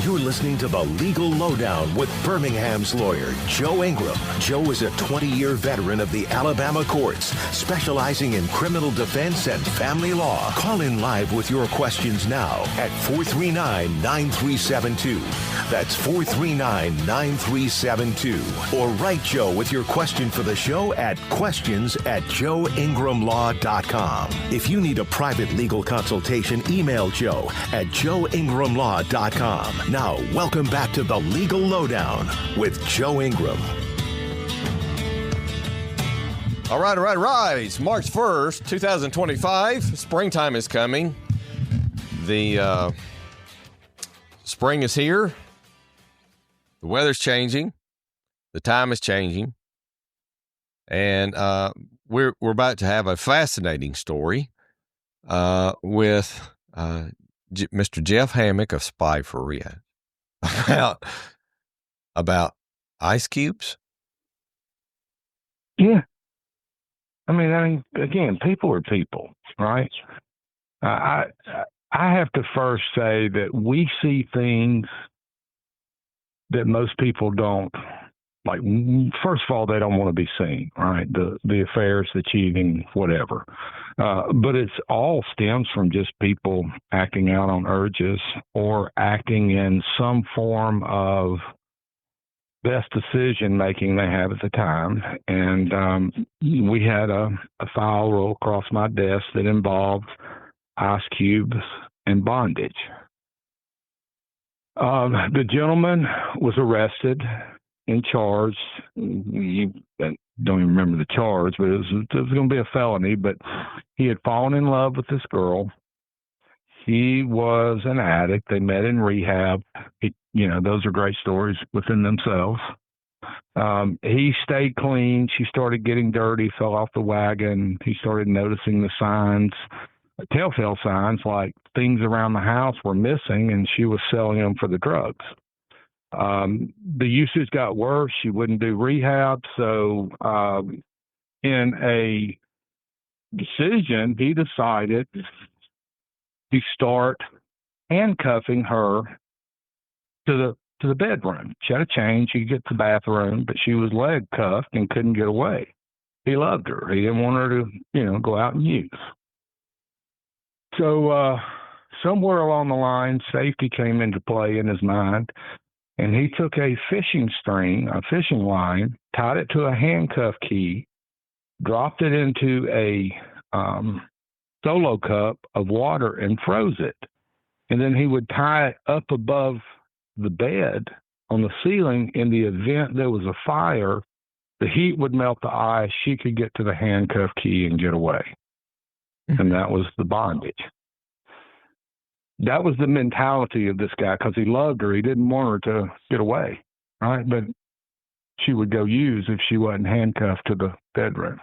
You're listening to The Legal Lowdown with Birmingham's lawyer, Joe Ingram. Joe is a 20-year veteran of the Alabama courts, specializing in criminal defense and family law. Call in live with your questions now at 439-9372. That's 439-9372. Or write Joe with your question for the show at questions@joeingramlaw.com. If you need a private legal consultation, email Joe at joeingramlaw.com. Now, welcome back to The Legal Lowdown with Joe Ingram. All right. It's March 1st, 2025. Springtime is coming. The spring is here. The weather's changing. The time is changing. And we're about to have a fascinating story with Mr. Jeff Hammock of Spy for Red about ice cubes. Yeah. I mean, again, people are people, right? I have to first say that we see things that most people don't. Like, first of all, they don't want to be seen, right? The affairs, the cheating, whatever. But it's all stems from just people acting out on urges or acting in some form of best decision making they have at the time. And we had a file roll across my desk that involved ice cubes and bondage. The gentleman was arrested and charged. You don't even remember the charge, but it was going to be a felony. But he had fallen in love with this girl. He was an addict. They met in rehab. Those are great stories within themselves. He stayed clean. She started getting dirty, fell off the wagon. He started noticing the signs, telltale signs, like things around the house were missing, and she was selling them for the drugs. The usage got worse. She wouldn't do rehab. So in a decision, he decided to start handcuffing her to the bedroom. She had a chain. She could get to the bathroom, but she was leg cuffed and couldn't get away. He loved her. He didn't want her to, go out and use. So somewhere along the line, safety came into play in his mind. And he took a fishing line, tied it to a handcuff key, dropped it into a Solo cup of water and froze it. And then he would tie it up above the bed on the ceiling. In the event there was a fire, the heat would melt the ice. She could get to the handcuff key and get away. And that was the bondage. That was the mentality of this guy, because he loved her. He didn't want her to get away, right? But she would go use if she wasn't handcuffed to the bedroom.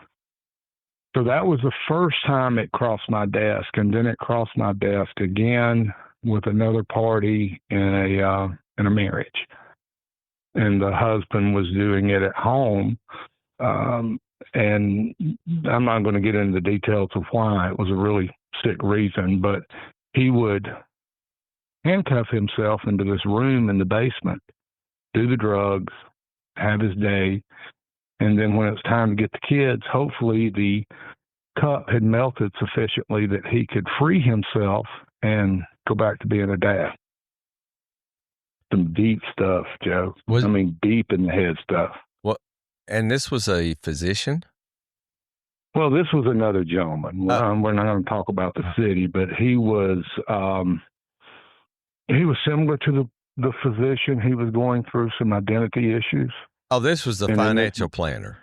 So that was the first time it crossed my desk, and then it crossed my desk again with another party in a marriage. And the husband was doing it at home, and I'm not going to get into the details of why. It was a really sick reason, but he would handcuff himself into this room in the basement, do the drugs, have his day, and then when it was time to get the kids, hopefully the cup had melted sufficiently that he could free himself and go back to being a dad. Some deep stuff, Joe. Deep in the head stuff. Well, and this was a physician? Well, this was another gentleman. We're not going to talk about the city, but he was similar to the physician. He was going through some identity issues. Oh, this was the financial planner.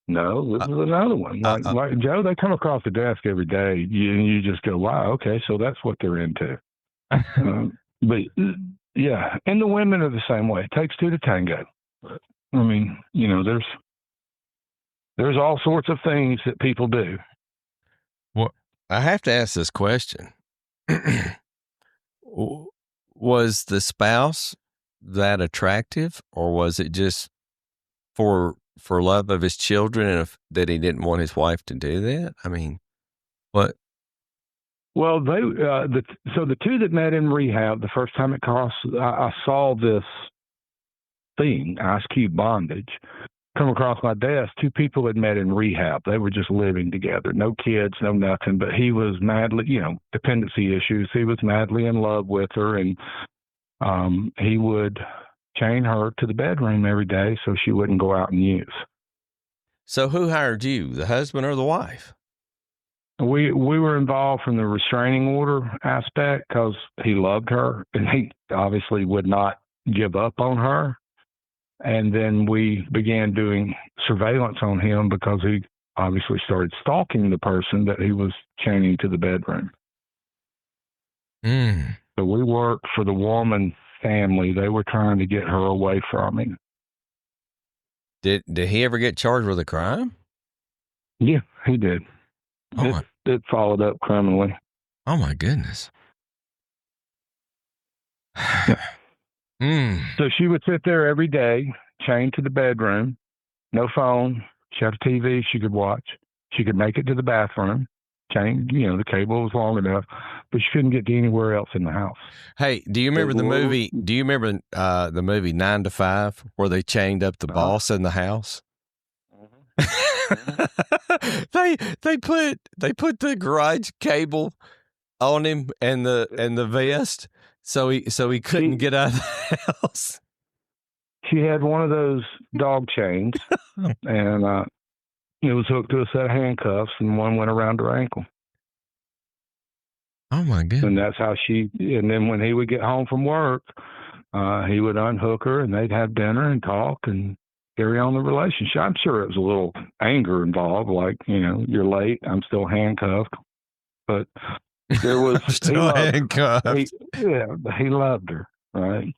No, this is another one. Like Joe, they come across the desk every day, and you just go, wow, okay, so that's what they're into. But, yeah, and the women are the same way. It takes two to tango. I mean, there's all sorts of things that people do. Well, I have to ask this question. Was the spouse that attractive, or was it just for love of his children and that he didn't want his wife to do that? I mean, what? Well, the two that met in rehab the first time it crossed, I saw this thing, Ice Cube bondage, come across my desk. Two people had met in rehab. They were just living together, no kids, no nothing. But he was madly, dependency issues. He was madly in love with her, and he would chain her to the bedroom every day so she wouldn't go out and use. So who hired you, the husband or the wife? We were involved from the restraining order aspect because he loved her, and he obviously would not give up on her. And then we began doing surveillance on him because he obviously started stalking the person that he was chaining to the bedroom. So we worked for the woman family. They were trying to get her away from him. Did he ever get charged with a crime? Yeah, he did. It followed up criminally. Oh my goodness. So she would sit there every day, chained to the bedroom, no phone. She had a TV she could watch. She could make it to the bathroom, chained, the cable was long enough, but she couldn't get to anywhere else in the house. Hey, do you remember the movie? Do you remember the movie 9 to 5 where they chained up the boss in the house? They put the garage cable on him and the vest so he couldn't get out of the house. She had one of those dog chains, and it was hooked to a set of handcuffs, and one went around her ankle. Oh my goodness! And that's how she. And then when he would get home from work, he would unhook her, and they'd have dinner and talk and carry on the relationship. I'm sure it was a little anger involved, like, you're late, I'm still handcuffed. But there was still handcuffed. He loved her, right?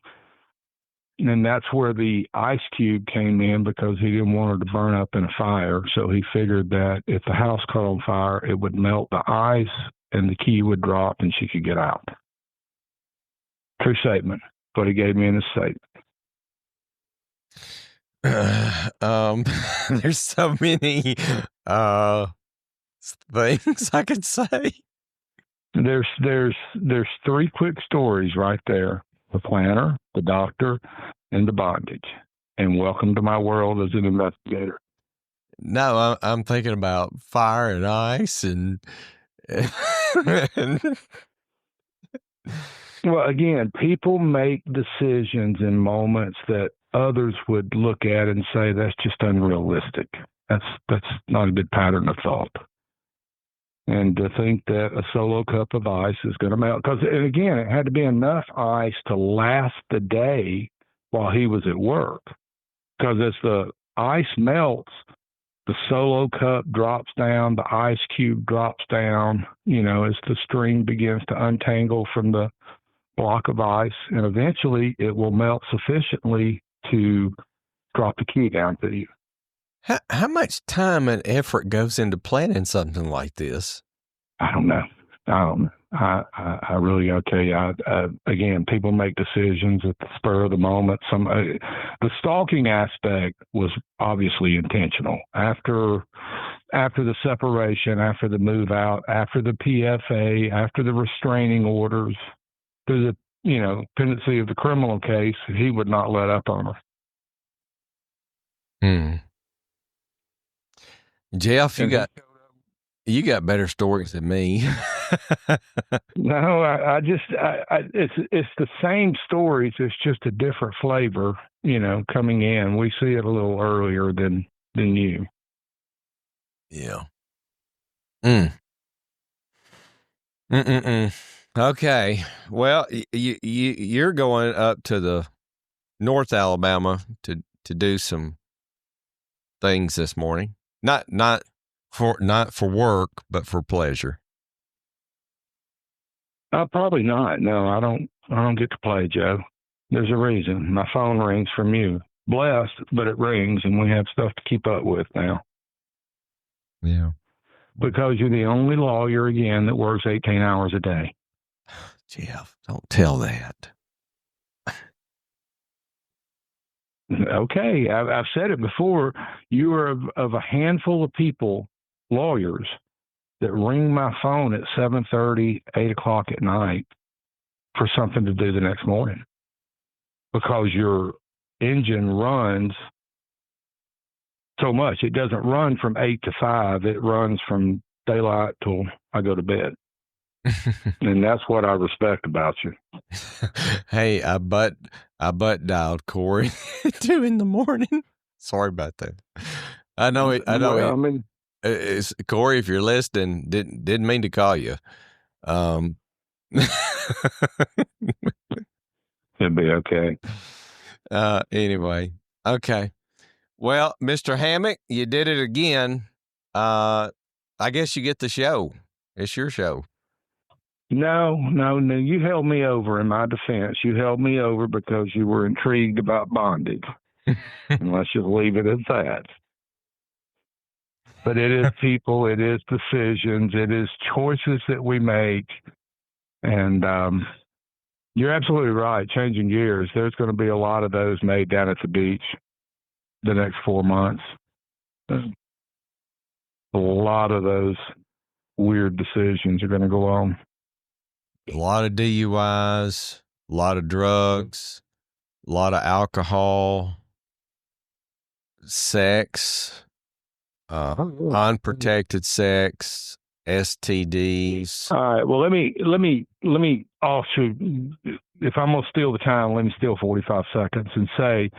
And that's where the ice cube came in, because he didn't want her to burn up in a fire. So he figured that if the house caught on fire, it would melt the ice and the key would drop and she could get out. True statement. But he gave me in his statement. There's so many things I could say. There's three quick stories right there: the planner, the doctor, and the bondage. And welcome to my world as an investigator. No, I'm thinking about fire and ice and Well, again, people make decisions in moments that others would look at and say that's just unrealistic. That's not a good pattern of thought. And to think that a solo cup of ice is going to melt, because again, it had to be enough ice to last the day while he was at work. Because as the ice melts, the solo cup drops down, the ice cube drops down, as the string begins to untangle from the block of ice, and eventually it will melt sufficiently to drop the key down to you. How much time and effort goes into planning something like this? I don't know. I really got to tell you, again, people make decisions at the spur of the moment. The stalking aspect was obviously intentional. After the separation, after the move out, after the PFA, after the restraining orders, through the pendency of the criminal case, he would not let up on her. Jeff, you got better stories than me. No, it's the same stories. It's just a different flavor, coming in. We see it a little earlier than you. Yeah. Okay. Well, you're going up to the North Alabama to do some things this morning. Not for work, but for pleasure. Probably not. No, I don't get to play, Joe. There's a reason. My phone rings from you. Blessed, but it rings, and we have stuff to keep up with now. Yeah. Because you're the only lawyer, again, that works 18 hours a day. Jeff, don't tell that. Okay, I've said it before. You are of a handful of people, lawyers, that ring my phone at 7:30, 8 o'clock at night for something to do the next morning, because your engine runs so much. It doesn't run from 8 to 5. It runs from daylight till I go to bed. And that's what I respect about you. Hey, I butt dialed Corey at 2 a.m. Sorry about that. I know it. Well, I mean, it's Corey, if you're listening, didn't mean to call you. It'll be okay. Anyway, okay. Well, Mr. Hammock, you did it again. I guess you get the show. It's your show. No. You held me over in my defense. You held me over because you were intrigued about bondage. And let's just leave it at that. But it is people, it is decisions, it is choices that we make. And you're absolutely right. Changing gears, there's going to be a lot of those made down at the beach the next 4 months. A lot of those weird decisions are going to go on. A lot of DUIs, a lot of drugs, a lot of alcohol, sex, unprotected sex, STDs. All right. Well, let me also, if I'm going to steal the time, let me steal 45 seconds and say,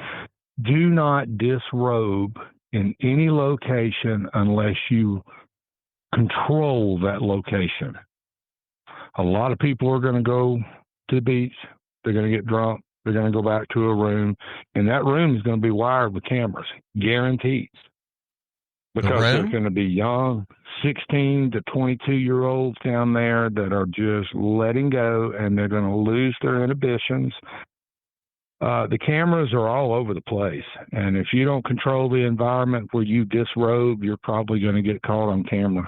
do not disrobe in any location unless you control that location. A lot of people are going to go to the beach. They're going to get drunk. They're going to go back to a room, and that room is going to be wired with cameras, guaranteed. Because there's going to be young 16 to 22-year-olds down there that are just letting go, and they're going to lose their inhibitions. The cameras are all over the place, and if you don't control the environment where you disrobe, you're probably going to get caught on camera.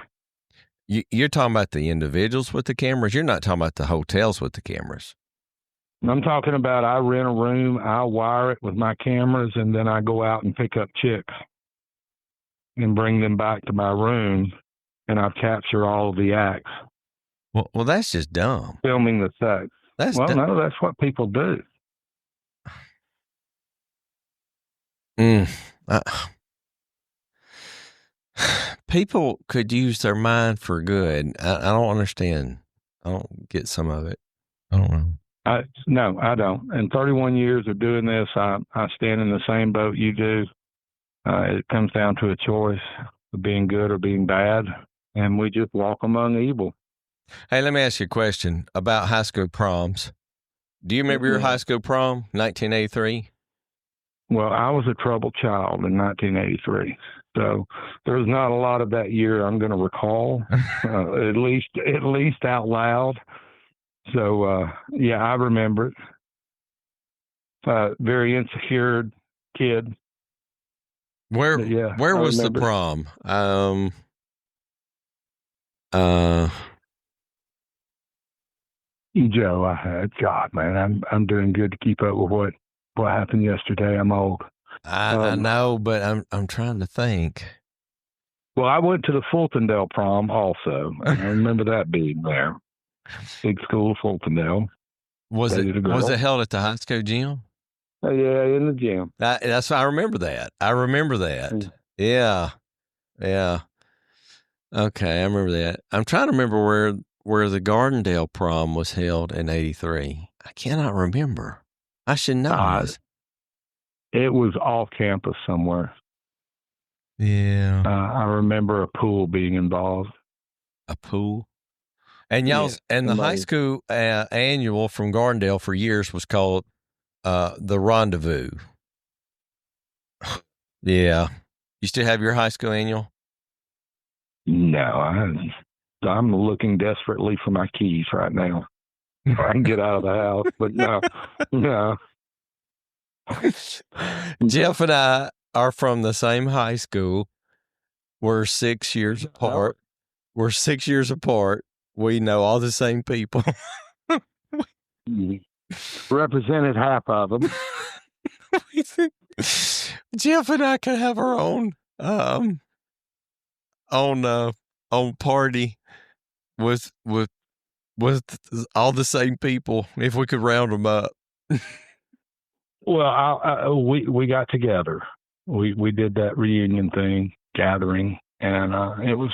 You're talking about the individuals with the cameras? You're not talking about the hotels with the cameras. I'm talking about I rent a room, I wire it with my cameras, and then I go out and pick up chicks and bring them back to my room, and I capture all of the acts. Well, that's just dumb. Filming the sex. No, that's what people do. People could use their mind for good. I don't understand. I don't get some of it. I don't know. No, I don't. In 31 years of doing this, I stand in the same boat you do. It comes down to a choice of being good or being bad, and we just walk among evil. Hey, let me ask you a question about high school proms. Do you remember your high school prom, 1983? Well, I was a troubled child in 1983, so there's not a lot of that year I'm going to recall, at least out loud. So, yeah, I remember it. Very insecure kid. Where was the prom? Joe, God, man, I'm doing good to keep up with what happened yesterday. I'm old. I know, but I'm trying to think. Well, I went to the Fultondale prom also. I remember that being there. Big school, Fultondale. Was it held at the high school gym? Yeah, in the gym. I remember that. Yeah. Okay, I remember that. I'm trying to remember where the Gardendale prom was held in '83. I cannot remember. I should know this. It was off campus somewhere. Yeah. I remember a pool being involved. A pool? And the high school annual from Gardendale for years was called the Rendezvous. Yeah. You still have your high school annual? No, I'm looking desperately for my keys right now. I can get out of the house, but no. Jeff and I are from the same high school. We're 6 years apart. We know all the same people. Represented half of them. Jeff and I could have our own on party with all the same people if we could round them up? Well, we got together. We did that reunion thing, gathering, and it was.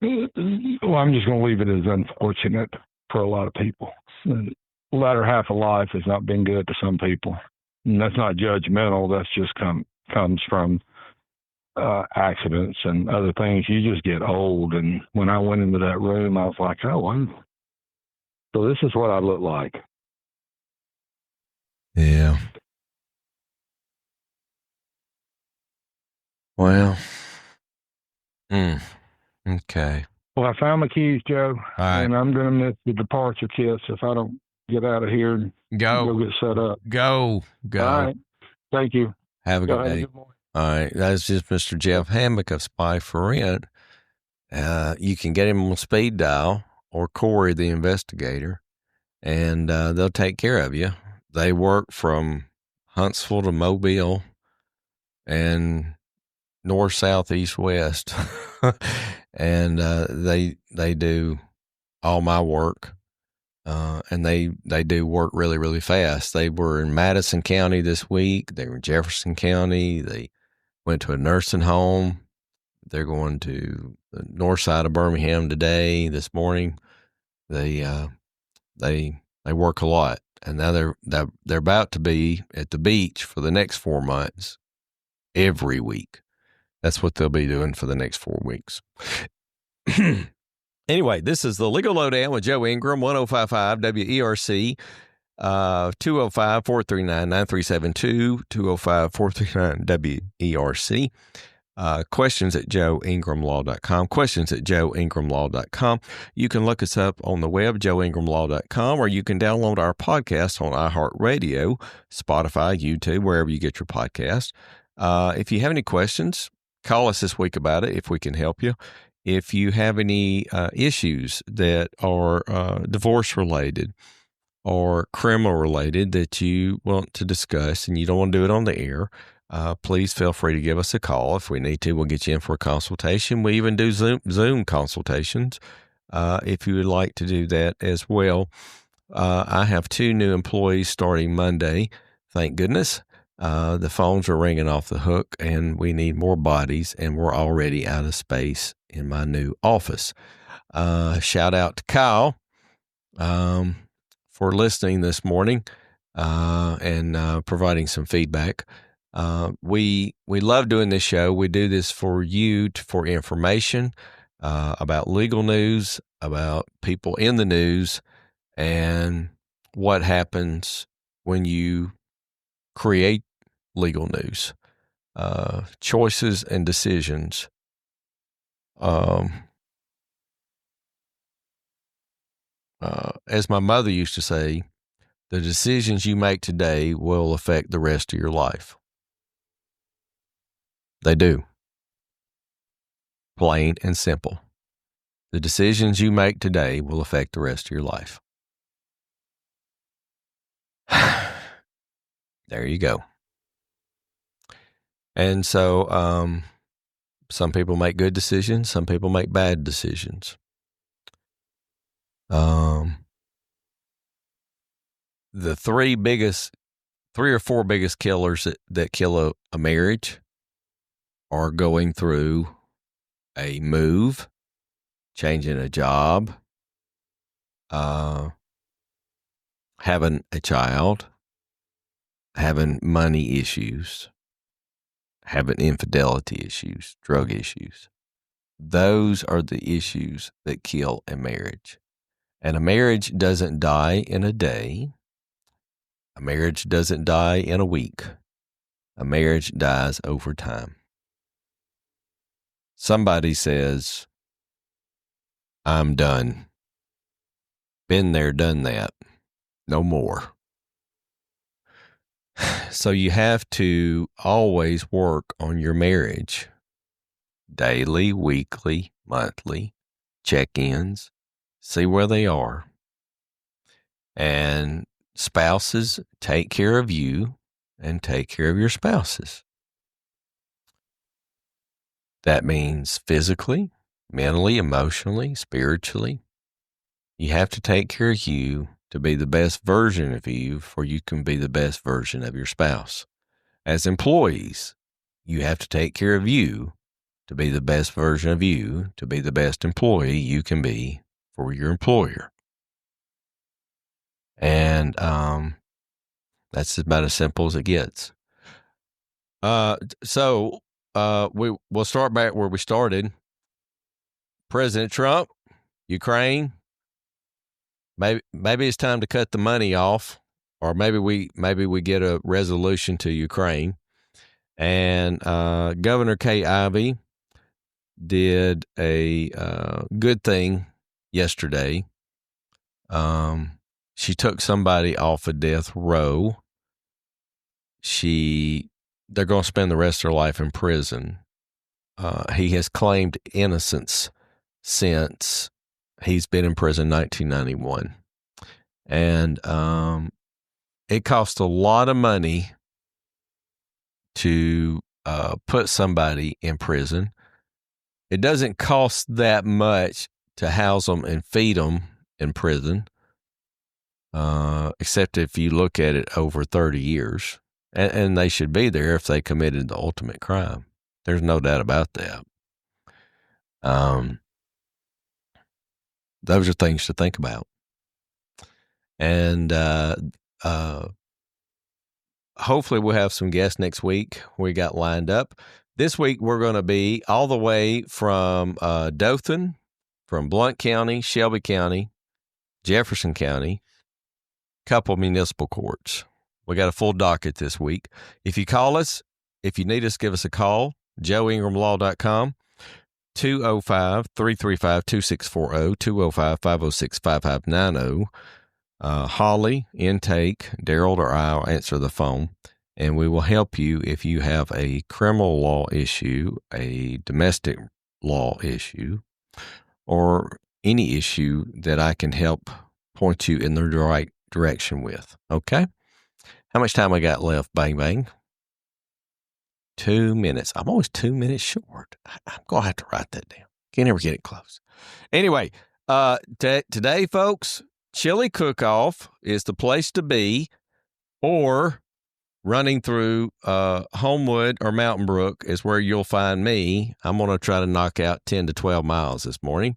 Well, I'm just going to leave it as unfortunate for a lot of people. The latter half of life has not been good to some people, and that's not judgmental. That's just comes from accidents and other things. You just get old, and when I went into that room, I was like, oh, so this is what I look like. Yeah. Well. Okay. Well, I found my keys, Joe, and I'm going to miss the departure kits if I don't get out of here and go get set up. Go. All right. Thank you. Have a good day. All right. That's just Mr. Jeff Hammock of Spy for Rent. You can get him on speed dial or Corey, the investigator, and they'll take care of you. They work from Huntsville to Mobile and north, south, east, west. And they do all my work, and they do work really, really fast. They were in Madison County this week. They were in Jefferson County. They went to a nursing home. They're going to the north side of Birmingham today, this morning. They work a lot, and now they're about to be at the beach for the next 4 months every week. That's what they'll be doing for the next 4 weeks. Anyway, this is the Legal Lowdown with Joe Ingram, 105.5 WERC, 205-439-9372, 205-439-WERC. Questions at joeingramlaw.com, questions at joeingramlaw.com. You can look us up on the web, joeingramlaw.com, or you can download our podcast on iHeartRadio, Spotify, YouTube, wherever you get your podcast. If you have any questions, call us this week about it if we can help you. If you have any issues that are divorce-related or criminal-related that you want to discuss and you don't want to do it on the air, please feel free to give us a call. If we need to, we'll get you in for a consultation. We even do Zoom consultations if you would like to do that as well. I have 2 new employees starting Monday, thank goodness. The phones are ringing off the hook, and we need more bodies, and we're already out of space in my new office. Shout out to Kyle for listening this morning and providing some feedback. We love doing this show. We do this for you, for information about legal news, about people in the news, and what happens when you create legal news, choices and decisions. As my mother used to say, the decisions you make today will affect the rest of your life. They do. Plain and simple. The decisions you make today will affect the rest of your life. There you go. And so some people make good decisions. Some people make bad decisions. The 3 or 4 biggest killers that kill a marriage are going through a move, changing a job, having a child, having money issues, having infidelity issues, drug issues. Those are the issues that kill a marriage. And a marriage doesn't die in a day. A marriage doesn't die in a week. A marriage dies over time. Somebody says, I'm done. Been there, done that. No more. So you have to always work on your marriage. Daily, weekly, monthly, check-ins, see where they are. And spouses, take care of you and take care of your spouses. That means physically, mentally, emotionally, spiritually. You have to take care of you to be the best version of you, for you can be the best version of your spouse. As employees, you have to take care of you to be the best version of you, to be the best employee you can be for your employer. And that's about as simple as it gets. So we'll start back where we started. President Trump, Ukraine. Maybe it's time to cut the money off, or maybe we get a resolution to Ukraine. And Governor Kay Ivey did a good thing yesterday. She took somebody off of death row. They're going to spend the rest of their life in prison. He has claimed innocence since he's been in prison 1991. And it costs a lot of money to put somebody in prison. It doesn't cost that much to house them and feed them in prison, except if you look at it over 30 years. And they should be there if they committed the ultimate crime. There's no doubt about that. Those are things to think about. And hopefully we'll have some guests next week we got lined up. This week we're going to be all the way from Dothan, from Blount County, Shelby County, Jefferson County, couple municipal courts. We got a full docket this week. If you call us, if you need us, give us a call, joeingramlaw.com, 205-335-2640, 205-506-5590. Holly, Intake, Daryl, or I'll answer the phone, and we will help you if you have a criminal law issue, a domestic law issue, or any issue that I can help point you in the right direction with. Okay? How much time I got left? Bang, bang. 2 minutes. I'm always 2 minutes short. I'm going to have to write that down. Can't ever get it close. Anyway, today, folks, Chili Cook-Off is the place to be, or running through Homewood or Mountain Brook is where you'll find me. I'm going to try to knock out 10 to 12 miles this morning.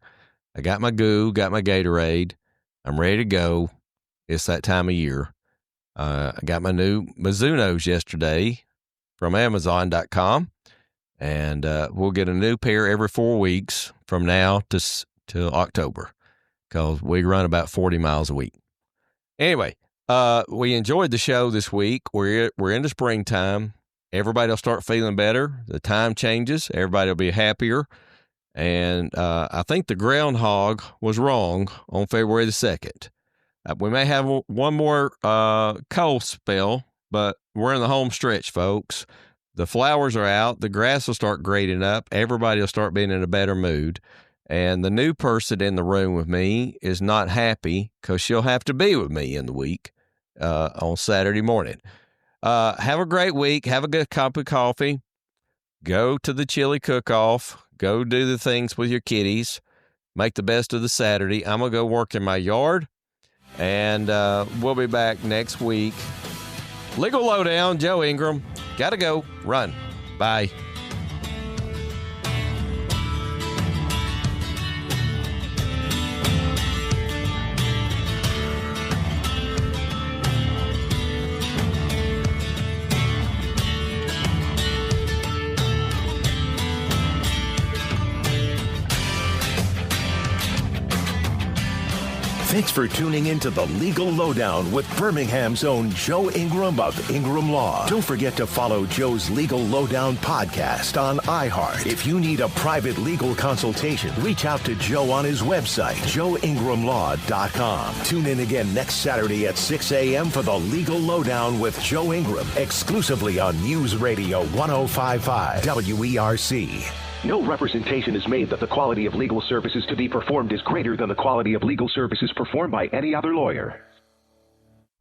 I got my goo, got my Gatorade. I'm ready to go. It's that time of year. I got my new Mizunos yesterday from Amazon.com, and we'll get a new pair every 4 weeks from now till October, because we run about 40 miles a week. Anyway, we enjoyed the show this week. We're in the springtime. Everybody will start feeling better. The time changes. Everybody will be happier. And I think the groundhog was wrong on February the 2nd. We may have one more cold spell, but we're in the home stretch, folks. The flowers are out. The grass will start grading up. Everybody will start being in a better mood. And the new person in the room with me is not happy because she'll have to be with me in the week on Saturday morning. Have a great week. Have a good cup of coffee. Go to the Chili Cook-Off. Go do the things with your kiddies. Make the best of the Saturday. I'm going to go work in my yard. And we'll be back next week. Legal Lowdown, Joe Ingram. Gotta go. Run. Bye. Thanks for tuning in to the Legal Lowdown with Birmingham's own Joe Ingram of Ingram Law. Don't forget to follow Joe's Legal Lowdown podcast on iHeart. If you need a private legal consultation, reach out to Joe on his website, joeingramlaw.com. Tune in again next Saturday at 6 a.m. for the Legal Lowdown with Joe Ingram, exclusively on News Radio 105.5 WERC. No representation is made that the quality of legal services to be performed is greater than the quality of legal services performed by any other lawyer.